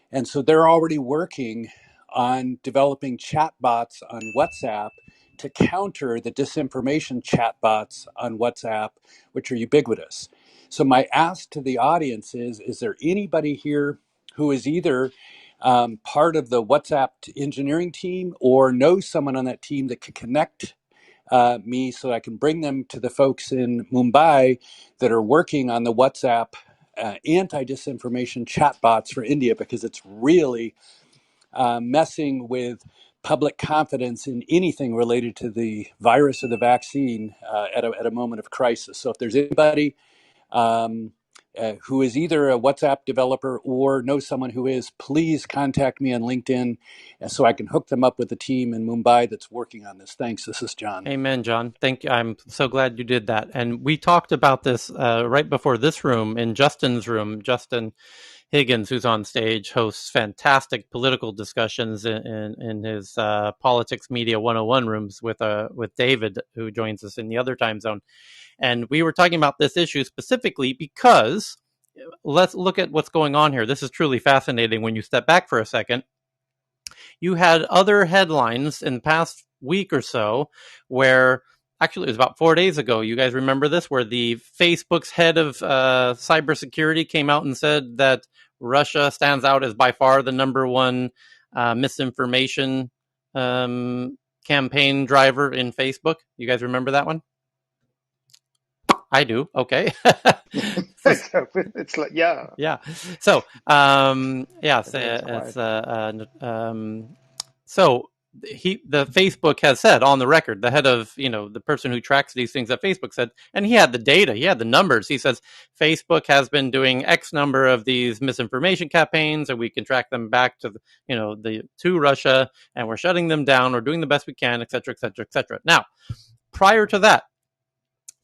And so they're already working on developing chatbots on WhatsApp to counter the disinformation chatbots on WhatsApp, which are ubiquitous. So my ask to the audience is there anybody here who is either part of the WhatsApp engineering team or knows someone on that team that could connect me so I can bring them to the folks in Mumbai that are working on the WhatsApp anti-disinformation chatbots for India, because it's really messing with public confidence in anything related to the virus or the vaccine at a moment of crisis. So if there's anybody who is either a WhatsApp developer or knows someone who is, please contact me on LinkedIn so I can hook them up with the team in Mumbai that's working on this. Thanks. This is John. Amen, John. Thank you. I'm so glad you did that. And we talked about this right before this room, in Justin's room. Justin Higgins, who's on stage, hosts fantastic political discussions in his Politics Media 101 rooms with David, who joins us in the other time zone. And we were talking about this issue specifically because let's look at what's going on here. This is truly fascinating when you step back for a second. You had other headlines in the past week or so where, actually it was about 4 days ago, you guys remember this, where the Facebook's head of cybersecurity came out and said that Russia stands out as by far the number one misinformation campaign driver in Facebook. You guys remember that one? I do. Okay. It's like, yeah. Yeah. So, so the Facebook has said on the record, the head of, the person who tracks these things at Facebook said, and he had the data, he had the numbers. He says, Facebook has been doing X number of these misinformation campaigns, and we can track them back to, to Russia, and we're shutting them down. We're doing the best we can, et cetera, et cetera, et cetera. Now, prior to that,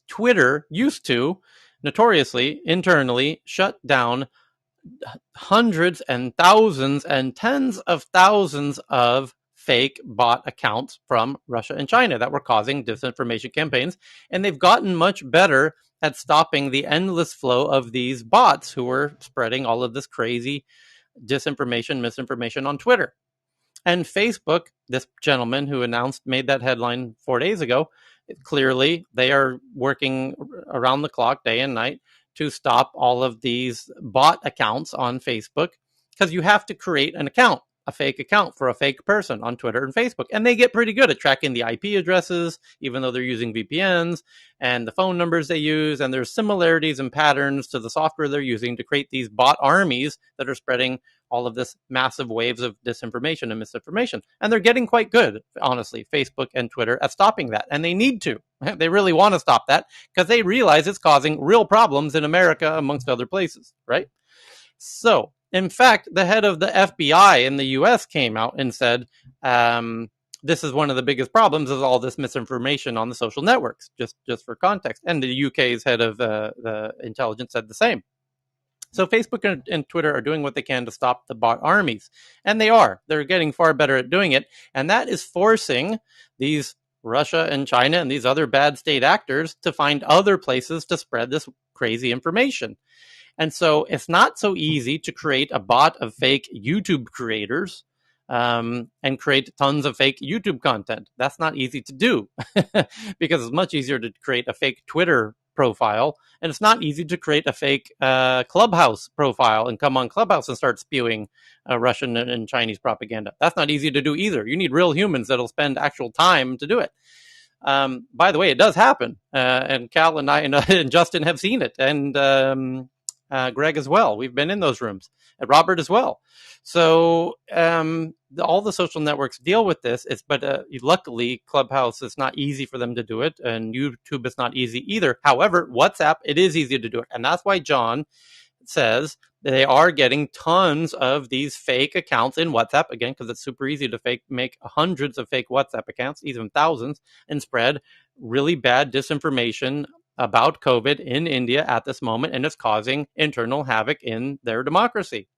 Twitter used to notoriously internally shut down hundreds and thousands and tens of thousands of fake bot accounts from Russia and China that were causing disinformation campaigns. And they've gotten much better at stopping the endless flow of these bots who were spreading all of this crazy disinformation, misinformation on Twitter. And Facebook, this gentleman who made that headline 4 days ago, clearly they are working around the clock, day and night, to stop all of these bot accounts on Facebook, because you have to create an account, a fake account for a fake person on Twitter and Facebook. And they get pretty good at tracking the IP addresses, even though they're using VPNs, and the phone numbers they use. And there's similarities and patterns to the software they're using to create these bot armies that are spreading all of this massive waves of disinformation and misinformation. And they're getting quite good, honestly, Facebook and Twitter, at stopping that. And they need to. They really want to stop that because they realize it's causing real problems in America, amongst other places, right? So, in fact, the head of the FBI in the US came out and said, this is one of the biggest problems, is all this misinformation on the social networks, just for context. And the UK's head of the intelligence said the same. So Facebook and Twitter are doing what they can to stop the bot armies. And they are. They're getting far better at doing it. And that is forcing these Russia and China and these other bad state actors to find other places to spread this crazy information. And so it's not so easy to create a bot of fake YouTube creators and create tons of fake YouTube content. That's not easy to do because it's much easier to create a fake Twitter profile, and it's not easy to create a fake Clubhouse profile and come on Clubhouse and start spewing Russian and Chinese propaganda. That's not easy to do either. You need real humans that'll spend actual time to do it. By the way, it does happen, and Cal and I and Justin have seen it, and Greg as well. We've been in those rooms, and Robert as well. So all the social networks deal with this. But luckily, Clubhouse is not easy for them to do it, and YouTube is not easy either. However, WhatsApp, it is easy to do it, and that's why John says they are getting tons of these fake accounts in WhatsApp, again, because it's super easy to make hundreds of fake WhatsApp accounts, even thousands, and spread really bad disinformation about COVID in India at this moment, and it's causing internal havoc in their democracy.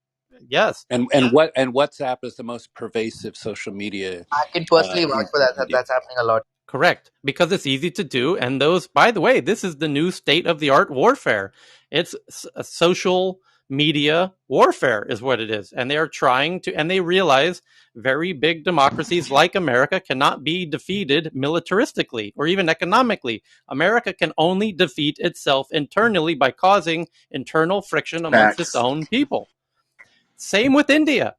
Yes. And WhatsApp is the most pervasive social media. I can personally vouch for that. That's happening a lot. Correct, because it's easy to do. And those, by the way, this is the new state-of-the-art warfare. It's a social media warfare is what it is. And they are trying to, and they realize very big democracies like America cannot be defeated militaristically or even economically. America can only defeat itself internally by causing internal friction amongst its own people. Same with India.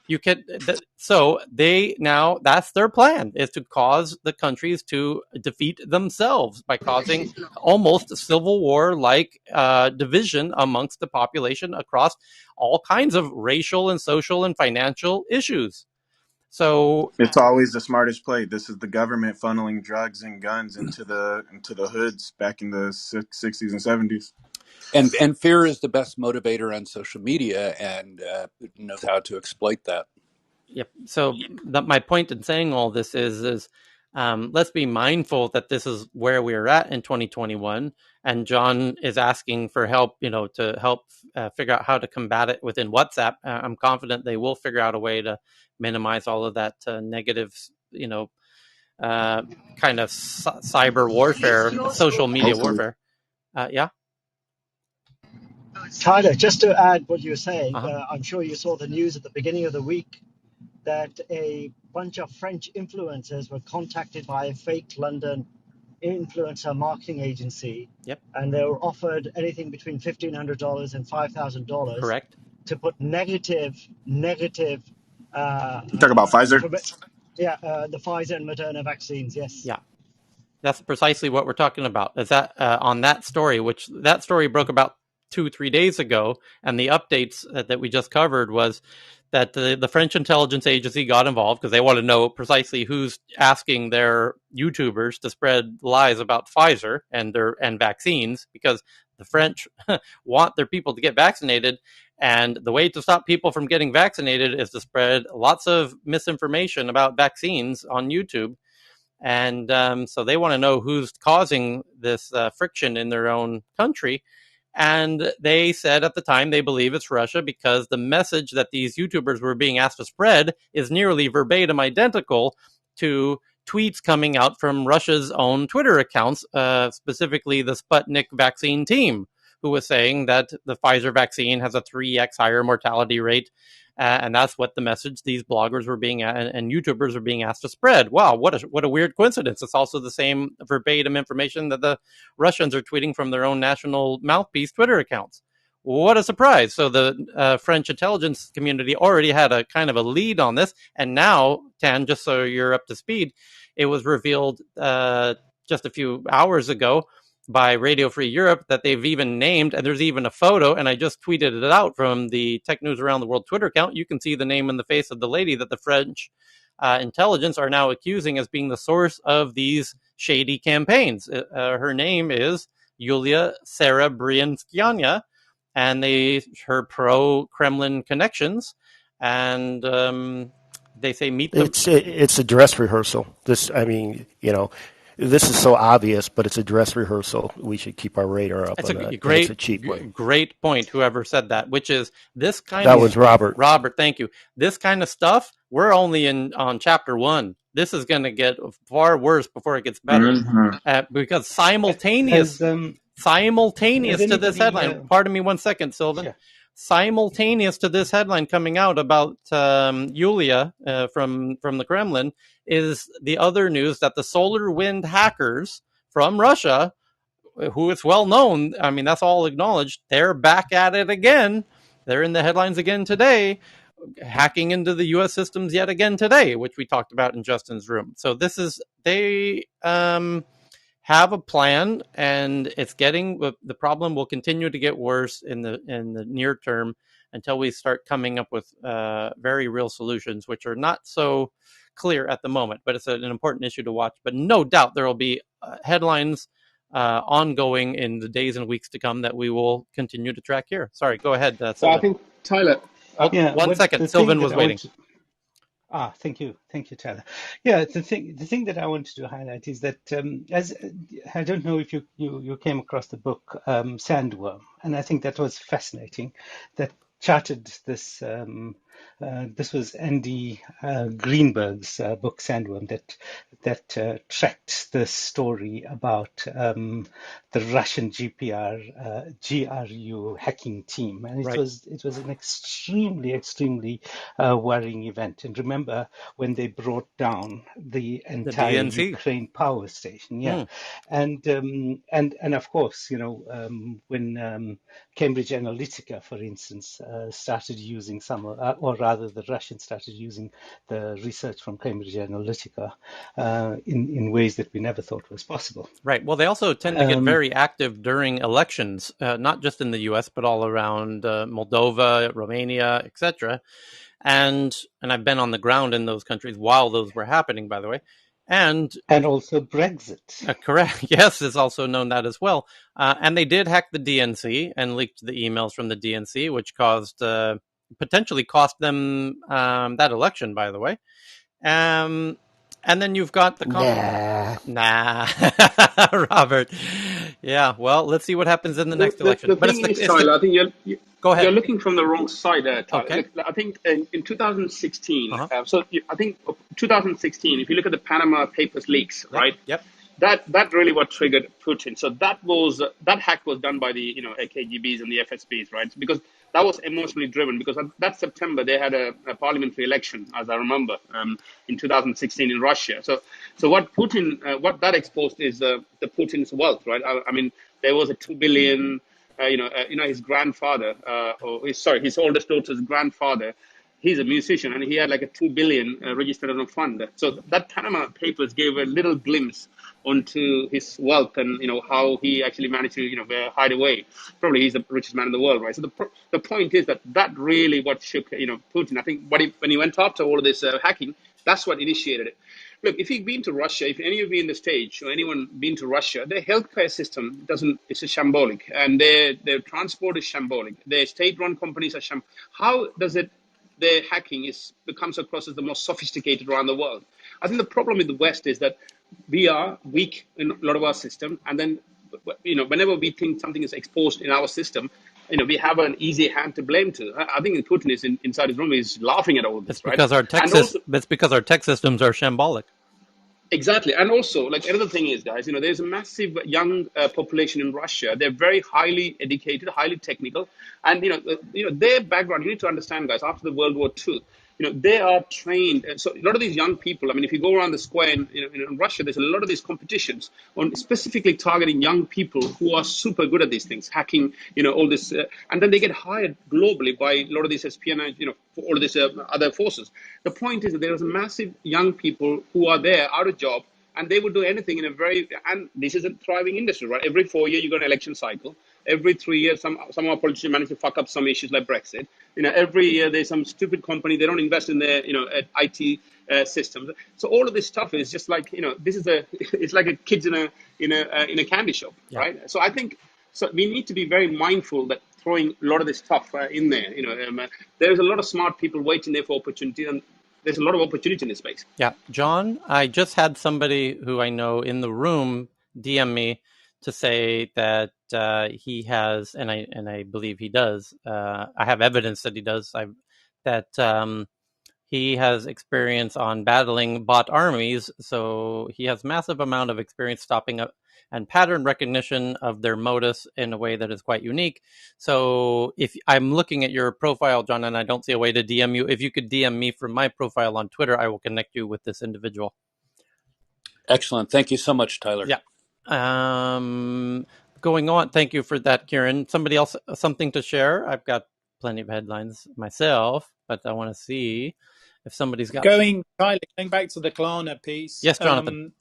You can, so they now, that's their plan, is to cause the countries to defeat themselves by causing almost civil war like division amongst the population across all kinds of racial and social and financial issues. So it's always the smartest play. This is the government funneling drugs and guns into the hoods back in the 60s and 70s. And fear is the best motivator on social media, and knows how to exploit that. Yep. So my point in saying all this is let's be mindful that this is where we're at in 2021, and John is asking for help, to help figure out how to combat it within WhatsApp. I'm confident they will figure out a way to minimize all of that negative, kind of cyber warfare, social media warfare. Yeah. Tyler, just to add what you were saying, I'm sure you saw the news at the beginning of the week that a bunch of French influencers were contacted by a fake London influencer marketing agency. Yep. And they were offered anything between $1,500 and $5,000. Correct. To put negative. You talk about Pfizer? The Pfizer and Moderna vaccines. Yes. Yeah. That's precisely what we're talking about. Is that on that story, which that story broke about 2-3 days ago, and the updates that we just covered was that the French intelligence agency got involved because they want to know precisely who's asking their YouTubers to spread lies about Pfizer and vaccines, because the French want their people to get vaccinated, and the way to stop people from getting vaccinated is to spread lots of misinformation about vaccines on YouTube. And so they want to know who's causing this friction in their own country. And they said at the time they believe it's Russia because the message that these YouTubers were being asked to spread is nearly verbatim identical to tweets coming out from Russia's own Twitter accounts, specifically the Sputnik vaccine team, who was saying that the Pfizer vaccine has a 3x higher mortality rate And that's what the message these bloggers were being and YouTubers are being asked to spread. Wow, what a weird coincidence. It's also the same verbatim information that the Russians are tweeting from their own national mouthpiece Twitter accounts. What a surprise. So the French intelligence community already had a kind of a lead on this. And now, Tan, just so you're up to speed, it was revealed just a few hours ago by Radio Free Europe that they've even named, and there's even a photo, and I just tweeted it out from the Tech News Around the World Twitter account. You can see the name and the face of the lady that the French intelligence are now accusing as being the source of these shady campaigns. Her name is Yulia Serebryanskaya, and her pro-Kremlin connections, and they say meet them. It's a dress rehearsal. This is so obvious, but it's a dress rehearsal. We should keep our radar up on that. It's a cheap way. Great point, whoever said that, which is this kind of... That was Robert. Robert, thank you. This kind of stuff, we're only on chapter 1. This is going to get far worse before it gets better. Because simultaneous to this headline, pardon me one second, Sylvan. Sure. Simultaneous to this headline coming out about Yulia from the Kremlin is the other news that the solar wind hackers from Russia, who it's well known, I mean, that's all acknowledged, they're back at it again. They're in the headlines again today, hacking into the U.S. systems yet again today, which we talked about in Justin's room. So they have a plan, and the problem will continue to get worse in the near term until we start coming up with very real solutions, which are not so clear at the moment. But it's an important issue to watch. But no doubt there will be headlines ongoing in the days and weeks to come that we will continue to track here. Sorry, go ahead, Sylvan. So I think, Tyler... one second. Sylvan was waiting. Thank you, Tyler. Yeah, the thing that I wanted to highlight is that as I don't know if you came across the book Sandworm, and I think that was fascinating. That charted this. This was Andy Greenberg's book Sandworm that tracked the story about the Russian GRU hacking team, and it was an extremely worrying event. And remember when they brought down the entire Ukraine power station, and of course, when Cambridge Analytica, for instance, started using or rather the Russians started using the research from Cambridge Analytica in ways that we never thought was possible. Right. Well, they also tend to get very active during elections, not just in the U.S., but all around Moldova, Romania, etc. And I've been on the ground in those countries while those were happening, by the way. And also Brexit. Correct. Yes, it's also known that as well. And they did hack the DNC and leaked the emails from the DNC, which potentially cost them that election, by the way. And then you've got the... Robert. Yeah, well, let's see what happens in the next election. The thing is, Tyler, I think go ahead. You're looking from the wrong side there, Tyler. Okay. I think in 2016, I think 2016, if you look at the Panama Papers leaks, right? Yep. That really what triggered Putin. So that hack was done by the KGBs and the FSBs, right? Because that was emotionally driven. Because that September they had a parliamentary election, as I remember, in 2016 in Russia. So what Putin what that exposed is the Putin's wealth, right? I mean, there was a $2 billion. His grandfather, his oldest daughter's grandfather. He's a musician, and he had like a $2 billion registered on a fund. So that Panama Papers gave a little glimpse onto his wealth and how he actually managed to hide away. Probably he's the richest man in the world, right? So the point is that really what shook Putin. I think when he went after all of this hacking, that's what initiated it. Look, if you've been to Russia, if any of you in the stage or anyone been to Russia, their healthcare system it's a shambolic, and their transport is shambolic. Their state-run companies are shambolic. How does it? Their hacking comes across as the most sophisticated around the world. I think the problem with the West is that we are weak in a lot of our system, and then whenever we think something is exposed in our system, we have an easy hand to blame to. I think Putin is inside his room is laughing at all this. It's because our tech systems are shambolic. Exactly. And also, like, another thing is, guys, there's a massive young population in Russia. They're very highly educated, highly technical. And, their background, you need to understand, guys, after the World War II, they are trained. So a lot of these young people, I mean, if you go around the square in Russia, there's a lot of these competitions on specifically targeting young people who are super good at these things, hacking, all this. And then they get hired globally by a lot of these espionage, for all of these other forces. The point is that there is a massive young people who are there out of job, and they would do anything and this is a thriving industry, right? Every 4 years you got an election cycle. Every 3 years, some of our politicians manage to fuck up some issues like Brexit. Every year there's some stupid company, they don't invest in their, IT systems. So all of this stuff is just like, this is it's like a kids in a candy shop, right? So I think, we need to be very mindful that throwing a lot of this stuff in there, there's a lot of smart people waiting there for opportunity, and there's a lot of opportunity in this space. Yeah, John, I just had somebody who I know in the room DM me to say that he has, and I believe he does. I have evidence that he does. He has experience on battling bot armies, so he has massive amount of experience stopping up and pattern recognition of their modus in a way that is quite unique. So if I'm looking at your profile, John, and I don't see a way to DM you, if you could DM me from my profile on Twitter, I will connect you with this individual. Excellent. Thank you so much, Tyler. Yeah. Going on. Thank you for that, Kieran. Somebody else, something to share? I've got plenty of headlines myself, but I want to see if somebody's got... Tyler, going back to the Klarna piece. Yes, Jonathan.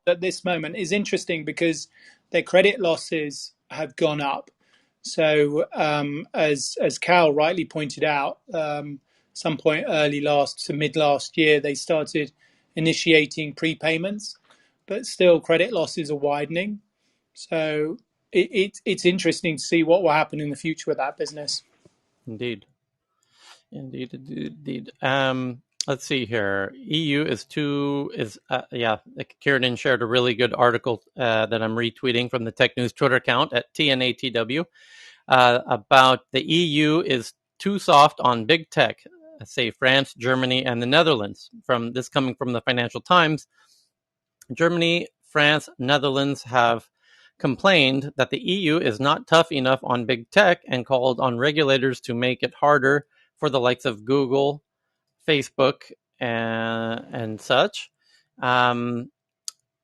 At this moment is interesting because their credit losses have gone up. So as Cal rightly pointed out, some point early to mid last year, they started initiating prepayments, but still credit losses are widening. So it's interesting to see what will happen in the future with that business. Indeed. Let's see here. EU Kieran shared a really good article that I'm retweeting from the Tech News Twitter account at TNATW about the EU is too soft on big tech, say France, Germany, and the Netherlands. Coming from the Financial Times, Germany, France, Netherlands have complained that the EU is not tough enough on big tech and called on regulators to make it harder for the likes of Google, Facebook, and such. On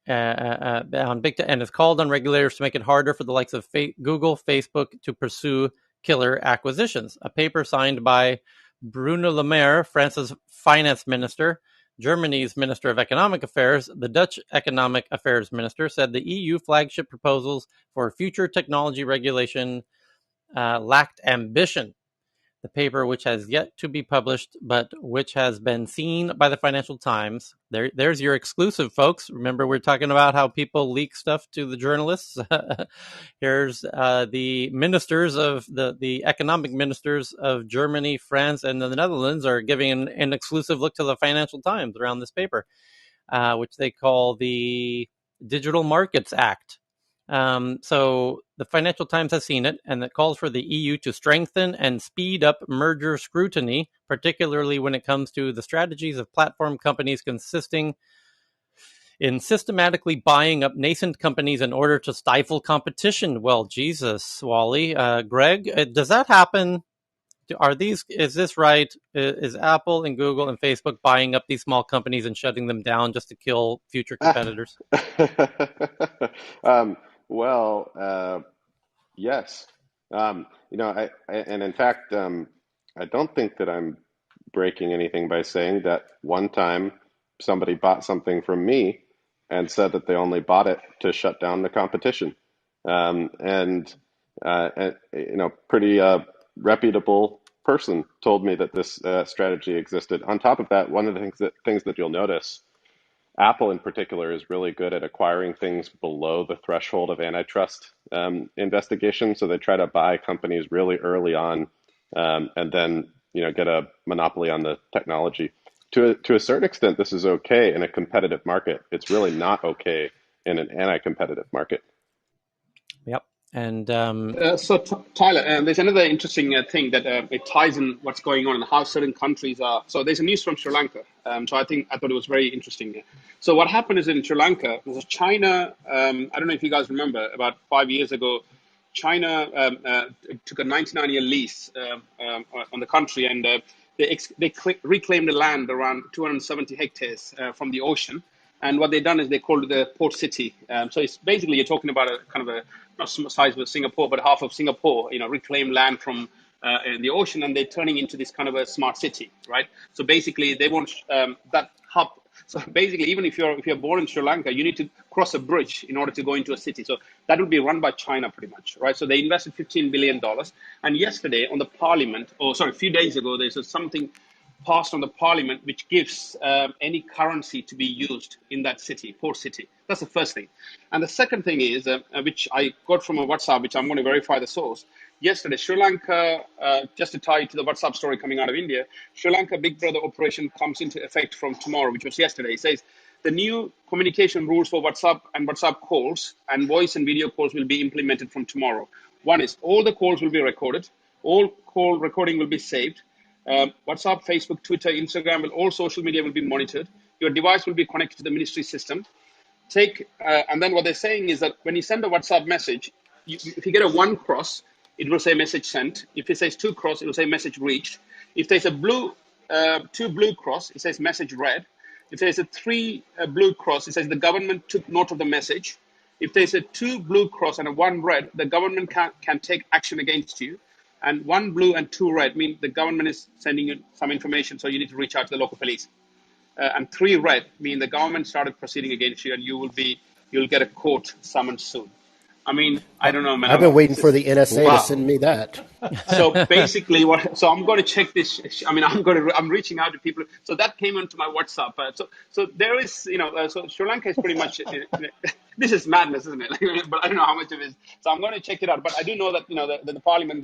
big tech, and has called on regulators to make it harder for the likes of Google, Facebook to pursue killer acquisitions. A paper signed by Bruno Le Maire, France's finance minister, Germany's Minister of Economic Affairs, the Dutch Economic Affairs Minister, said the EU flagship proposals for future technology regulation lacked ambition. The paper, which has yet to be published, but which has been seen by the Financial Times. There's your exclusive, folks. Remember, we're talking about how people leak stuff to the journalists. Here's the ministers of the economic ministers of Germany, France, and the Netherlands are giving an exclusive look to the Financial Times around this paper, which they call the Digital Markets Act. So the Financial Times has seen it, and it calls for the EU to strengthen and speed up merger scrutiny, particularly when it comes to the strategies of platform companies consisting in systematically buying up nascent companies in order to stifle competition. Well, Jesus, Wally. Greg, does that happen? Is this right? Is Apple and Google and Facebook buying up these small companies and shutting them down just to kill future competitors? Yes. And in fact, I don't think that I'm breaking anything by saying that one time somebody bought something from me and said that they only bought it to shut down the competition. Pretty reputable person told me that this strategy existed. On top of that, one of the things that you'll notice, Apple in particular is really good at acquiring things below the threshold of antitrust investigation. So they try to buy companies really early on, and then get a monopoly on the technology. To a certain extent, this is okay in a competitive market. It's really not okay in an anti-competitive market. Yep. And Tyler, there's another interesting thing that it ties in what's going on and how certain countries are. So there's a news from Sri Lanka. So I thought it was very interesting. So what happened is in Sri Lanka, China. I don't know if you guys remember, about 5 years ago, China took a 99-year lease on the country, and they reclaimed the land around 270 hectares from the ocean. And what they've done is they called it the port city. So it's basically you're talking about a kind of a not size of Singapore, but half of Singapore. Reclaimed land from in the ocean, and they're turning into this kind of a smart city, right? So basically, they want that hub. So basically, even if you're born in Sri Lanka, you need to cross a bridge in order to go into a city. So that would be run by China pretty much, right? So they invested $15 billion. And yesterday on the parliament, a few days ago, there's something passed on the parliament which gives any currency to be used in that city, port city. That's the first thing. And the second thing is, which I got from a WhatsApp, which I'm going to verify the source. Yesterday, Sri Lanka, just to tie to the WhatsApp story coming out of India, Sri Lanka Big Brother operation comes into effect from tomorrow, which was yesterday. It says the new communication rules for WhatsApp and WhatsApp calls and voice and video calls will be implemented from tomorrow. One is all the calls will be recorded, all call recording will be saved. WhatsApp, Facebook, Twitter, Instagram, all social media will be monitored. Your device will be connected to the ministry system. And then what they're saying is that when you send a WhatsApp message, if you get a 1 cross, it will say message sent. If it says 2 cross, it will say message reached. If there's a 2 blue cross, it says message read. If there's a 3 blue cross, it says the government took note of the message. If there's a 2 blue cross and a 1 red, the government can take action against you. And 1 blue and 2 red mean the government is sending you some information, so you need to reach out to the local police. And 3 red mean the government started proceeding against you, and you'll get a court summon soon. I mean, I don't know, man. I've been waiting for the NSA to send me that. So basically, so I'm going to check this. I mean, I'm reaching out to people. So that came into my WhatsApp. So there is, so Sri Lanka is pretty much. This is madness, isn't it? But I don't know how much of it is. So I'm going to check it out. But I do know that the parliament,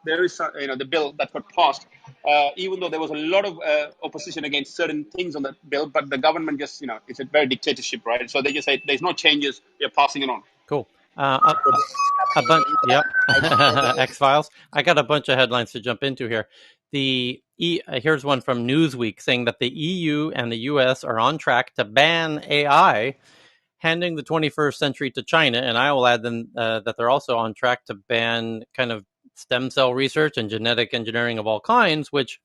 there is the bill that got passed. Even though there was a lot of opposition against certain things on the bill, but the government just, it's a very dictatorship, right? So they just say there's no changes. We're passing it on. Cool. A bunch, yep. X-Files. I got a bunch of headlines to jump into here. Here's one from Newsweek saying that the EU and the US are on track to ban AI, handing the 21st century to China. And I will add then that they're also on track to ban kind of stem cell research and genetic engineering of all kinds, which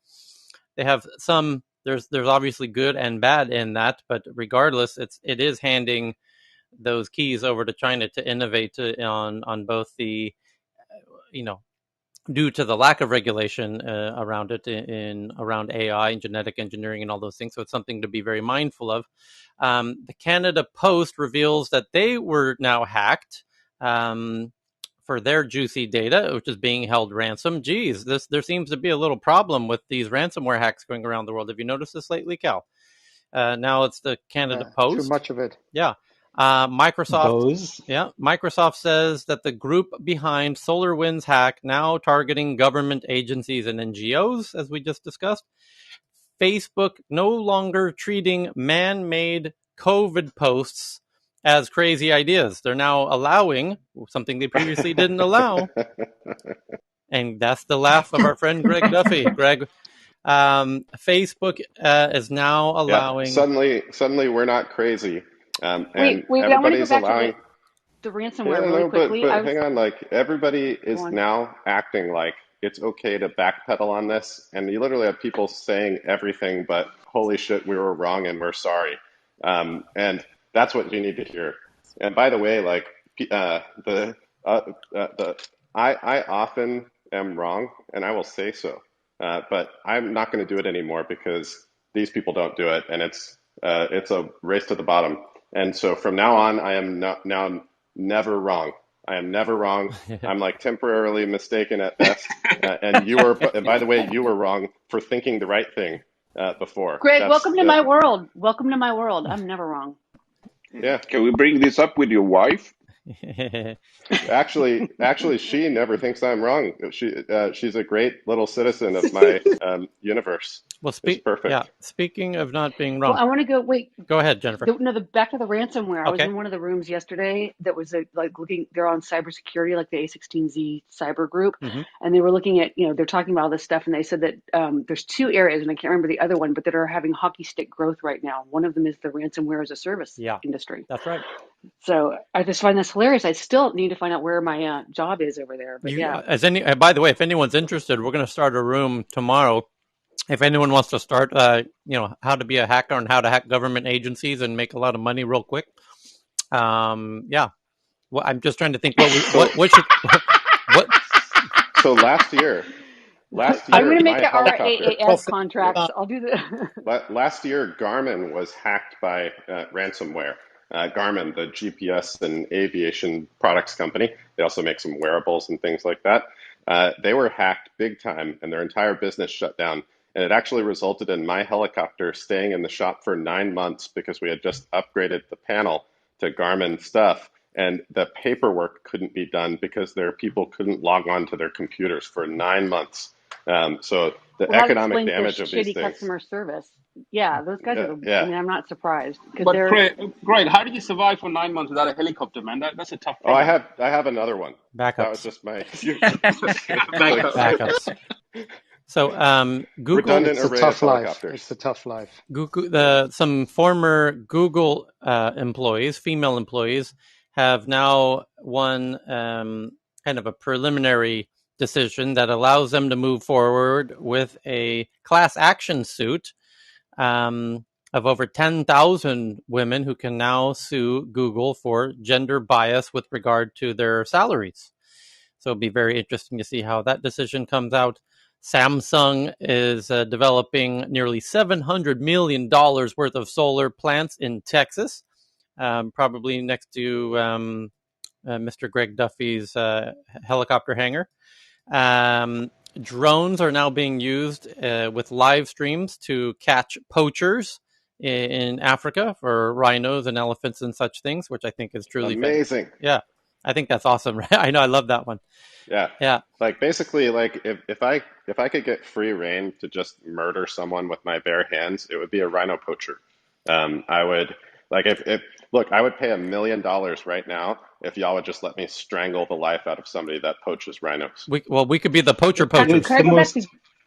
they have some. There's obviously good and bad in that, but regardless, it is handing those keys over to China to innovate on both the, due to the lack of regulation around it around AI and genetic engineering and all those things. So it's something to be very mindful of. The Canada Post reveals that they were now hacked for their juicy data, which is being held ransom. Geez, there seems to be a little problem with these ransomware hacks going around the world. Have you noticed this lately, Cal? Now it's the Canada Post. Too much of it. Yeah. Microsoft says that the group behind SolarWinds hack now targeting government agencies and NGOs, as we just discussed. Facebook no longer treating man-made COVID posts as crazy ideas. They're now allowing something they previously didn't allow. And that's the laugh of our friend Greg Duffy. Greg, Facebook is now allowing... Yeah, suddenly we're not crazy. And wait, I want to go back to the ransomware really quickly. But hang on, like everybody is now acting like it's okay to backpedal on this, and you literally have people saying everything but holy shit, we were wrong and we're sorry. And that's what you need to hear. And by the way, like I often am wrong, and I will say so, but I'm not going to do it anymore because these people don't do it, and it's a race to the bottom. And so from now on, I am now never wrong. I am never wrong. I'm like temporarily mistaken at best. And by the way, you were wrong for thinking the right thing before. Greg, welcome to my world. Welcome to my world. I'm never wrong. Yeah. Can we bring this up with your wife? Actually, she never thinks I'm wrong. She's a great little citizen of my universe. Well, it's perfect. Speaking of not being Well, wrong, I want to go. Wait, go ahead, Jennifer. back to the ransomware. I was Okay. in one of the rooms yesterday that was like looking. They're on cybersecurity, like the A16Z cyber group, and they were looking at they're talking about all this stuff, and they said that there's two areas, and I can't remember the other one, but that are having hockey stick growth right now. One of them is the ransomware as a service industry. That's right. So I just find this hilarious. I still need to find out where my job is over there. But by the way, if anyone's interested, we're going to start a room tomorrow. If anyone wants to start, how to be a hacker and how to hack government agencies and make a lot of money real quick. Yeah. Well, I'm just trying to think what. So last year, I'm going to make it RAAS contracts. I'll do the. Last year, Garmin was hacked by ransomware. Garmin, the GPS and aviation products company, they also make some wearables and things like that. They were hacked big time, and their entire business shut down. And it actually resulted in my helicopter staying in the shop for 9 months because we had just upgraded the panel to Garmin stuff. And the paperwork couldn't be done because their people couldn't log on to their computers for 9 months. So the economic damage of these things. Customer service. Yeah, those guys are. I mean, I'm not surprised. But Craig, how did you survive for 9 months without a helicopter, man? That's a tough problem. Oh, I have another one. Backups. That was just my backups. So Google. Redundant it's a tough life. It's a tough life. Google, some former Google employees, female employees, have now won kind of a preliminary decision that allows them to move forward with a class action suit of over 10,000 women who can now sue Google for gender bias with regard to their salaries. So it'll be very interesting to see how that decision comes out. Samsung is developing nearly $700 million worth of solar plants in Texas, probably next to Mr. Greg Duffy's helicopter hangar. Drones are now being used with live streams to catch poachers in Africa for rhinos and elephants and such things, which I think is truly amazing. Yeah, I think that's awesome. I know, I love that one. Yeah. Like basically, like if I could get free reign to just murder someone with my bare hands, it would be a rhino poacher. I would like look, I would pay $1 million right now if y'all would just let me strangle the life out of somebody that poaches rhinos. We could be the poachers. Can I go back to?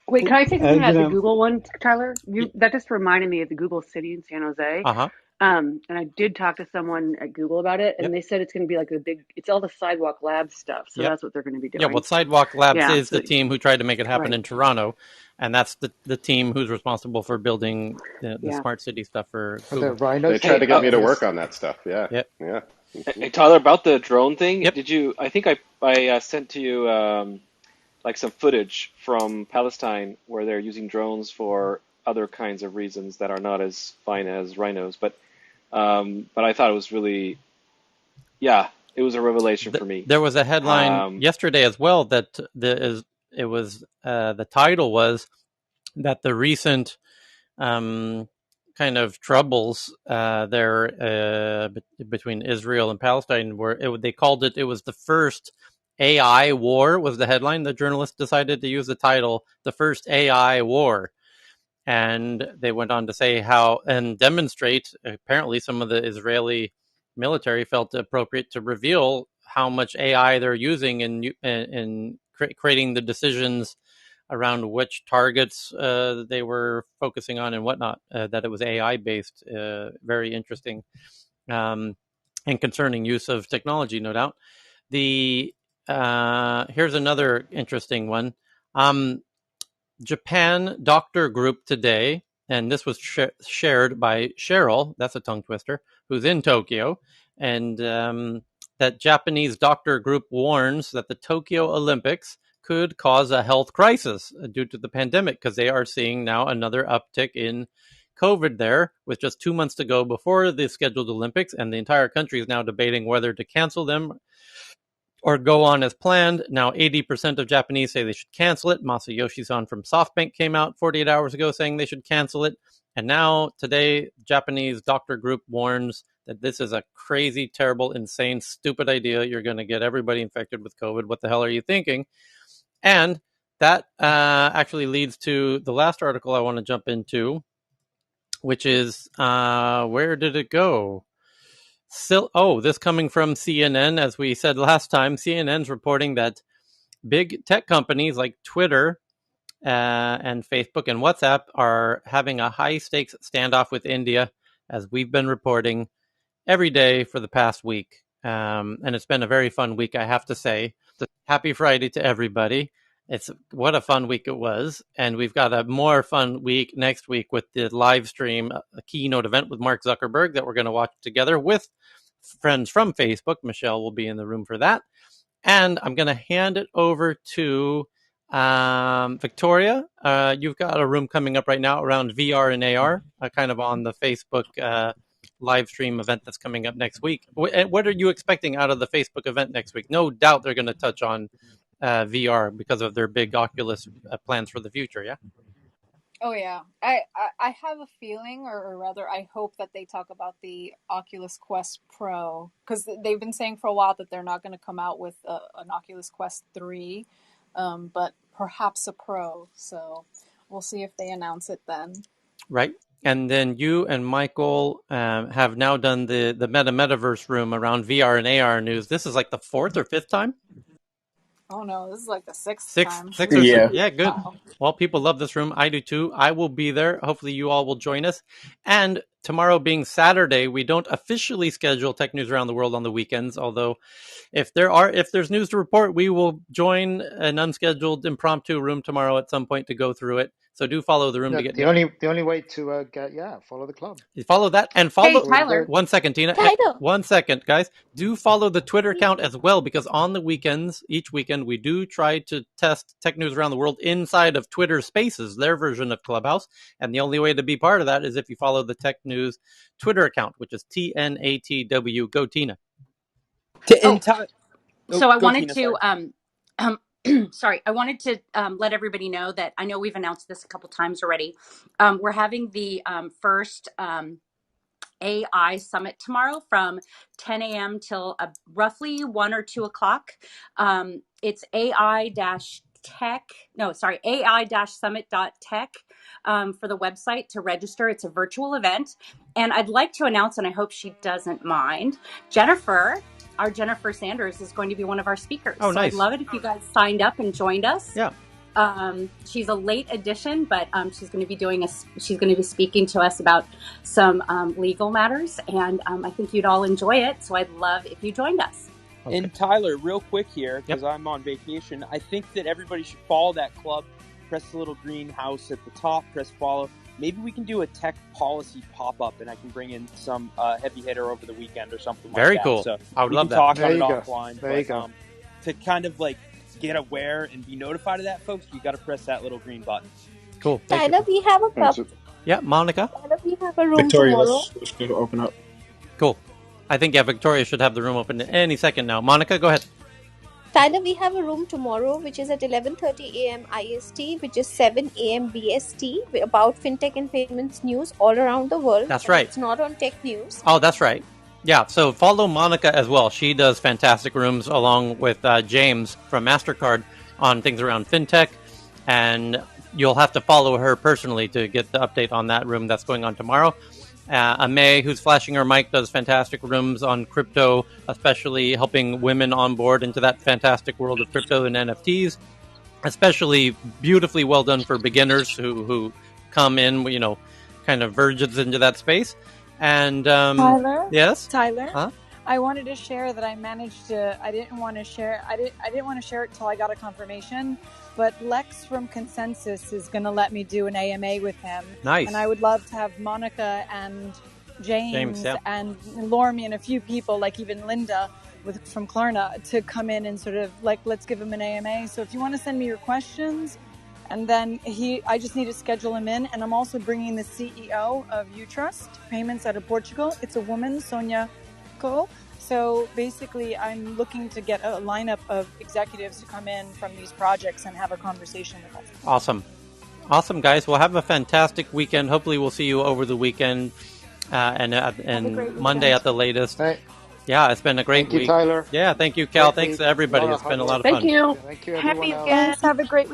Wait, can I say something about the Google one, Tyler? That just reminded me of the Google city in San Jose. And I did talk to someone at Google about it, and they said it's going to be like it's all the Sidewalk Labs stuff. So that's what they're going to be doing. Yeah, well, Sidewalk Labs is the team who tried to make it happen in Toronto, and that's the team who's responsible for building the smart city stuff for Google. They tried to get me to work on that stuff. Yeah. Hey, Tyler, about the drone thing, did you? I think I sent to you like some footage from Palestine where they're using drones for other kinds of reasons that are not as fine as rhinos, but I thought it was really, it was a revelation for me. There was a headline yesterday as well that the title was that the recent kind of troubles there between Israel and Palestine they called it was the first AI war, was the headline. The journalist decided to use the title, the first AI war. And they went on to say and demonstrate, apparently some of the Israeli military felt appropriate to reveal how much AI they're using in creating the decisions around which targets they were focusing on and whatnot, that it was AI-based. Very interesting and concerning use of technology, no doubt. Here's another interesting one. Japan doctor group today, and this was shared by Cheryl, that's a tongue twister, who's in Tokyo, and that Japanese doctor group warns that the Tokyo Olympics could cause a health crisis due to the pandemic, because they are seeing now another uptick in COVID there, with just 2 months to go before the scheduled Olympics, and the entire country is now debating whether to cancel them or go on as planned. Now, 80% of Japanese say they should cancel it. Masayoshi-san from Softbank came out 48 hours ago saying they should cancel it. And now, today, Japanese doctor group warns that this is a crazy, terrible, insane, stupid idea. You're going to get everybody infected with COVID. What the hell are you thinking? And that actually leads to the last article I want to jump into, which is, where did it go? This coming from CNN. As we said last time, CNN's reporting that big tech companies like Twitter and Facebook and WhatsApp are having a high-stakes standoff with India, as we've been reporting every day for the past week. And it's been a very fun week, I have to say. Happy Friday to everybody. What a fun week it was. And we've got a more fun week next week with the live stream, a keynote event with Mark Zuckerberg that we're going to watch together with friends from Facebook. Michelle will be in the room for that. And I'm going to hand it over to Victoria. You've got a room coming up right now around VR and AR, kind of on the Facebook live stream event that's coming up next week. What are you expecting out of the Facebook event next week? No doubt they're going to touch on VR because of their big Oculus plans for the future, yeah? Oh, yeah. I have a feeling, or rather, I hope that they talk about the Oculus Quest Pro, because they've been saying for a while that they're not going to come out with an Oculus Quest 3, but perhaps a Pro. So we'll see if they announce it then. Right. And then you and Michael have now done the metaverse room around VR and AR news. This is like the 4th or 5th time? Oh no, this is like the 6th time. 6 or 6. Yeah, good. Wow. Well, people love this room. I do too. I will be there. Hopefully you all will join us. And tomorrow being Saturday, we don't officially schedule Tech News Around the World on the weekends, although if there's news to report, we will join an unscheduled impromptu room tomorrow at some point to go through it. So do follow the room to get the only way to follow the club. You follow that and follow. Hey, Tyler. 1 second, Tina. Tyler. 1 second, guys. Do follow the Twitter account as well, because on the weekends, each weekend, we do try to test Tech News Around the World inside of Twitter Spaces, their version of Clubhouse. And the only way to be part of that is if you follow the Tech News Twitter account, which is TNATW. Go, Tina. So I wanted to sorry, I wanted to let everybody know that I know we've announced this a couple times already. We're having the first AI summit tomorrow from 10 a.m. till roughly 1 or 2 o'clock. It's AI-summit.tech for the website to register. It's a virtual event. And I'd like to announce, and I hope she doesn't mind, our Jennifer Sanders is going to be one of our speakers. Oh, nice. So I'd love it if you guys signed up and joined us. Yeah. She's a late addition, but she's going to be speaking to us about some legal matters, and I think you'd all enjoy it. So I'd love if you joined us. Okay. And Tyler, real quick here, because I'm on vacation, I think that everybody should follow that club. Press the little green house at the top, press follow. Maybe we can do a tech policy pop-up, and I can bring in some heavy hitter over the weekend or something like that. Very cool. So I would love that. Talk on it offline. There you go. To kind of like get aware and be notified of that, folks, you got to press that little green button. Cool. Tyler, we have a cup. Yeah, Monica. Tyler, we have a room Victoria, tomorrow. let's go open up. Cool. I think Victoria should have the room open any second now. Monica, go ahead. Tyler, we have a room tomorrow, which is at 11:30 a.m. IST, which is 7 a.m. BST, about fintech and payments news all around the world. That's right. It's not on tech news. Oh, that's right. Yeah, so follow Monica as well. She does fantastic rooms along with James from MasterCard on things around fintech, and you'll have to follow her personally to get the update on that room that's going on tomorrow. Amay, who's flashing her mic, does fantastic rooms on crypto, especially helping women on board into that fantastic world of crypto and NFTs. Especially beautifully well done for beginners who come in, kind of virgins into that space. And Tyler, yes, Tyler, huh? I wanted to share that I managed to. I didn't want to share it until I got a confirmation. But Lex from Consensus is going to let me do an AMA with him. Nice. And I would love to have Monica and James and Lormi and a few people, like even Linda from Klarna, to come in and sort of like, let's give him an AMA. So if you want to send me your questions, and then I just need to schedule him in. And I'm also bringing the CEO of Utrust Payments out of Portugal. It's a woman, Sonia Co. So basically, I'm looking to get a lineup of executives to come in from these projects and have a conversation with us. Awesome, guys. Well, have a fantastic weekend. Hopefully, we'll see you over the weekend. and Monday at the latest. Yeah, it's been a great week. Tyler. Yeah, thank you, Cal. Great Thanks week. to everybody. It's been a lot of fun. Thank you. Thank you, everyone Happy else. again. Thanks. Have a great week.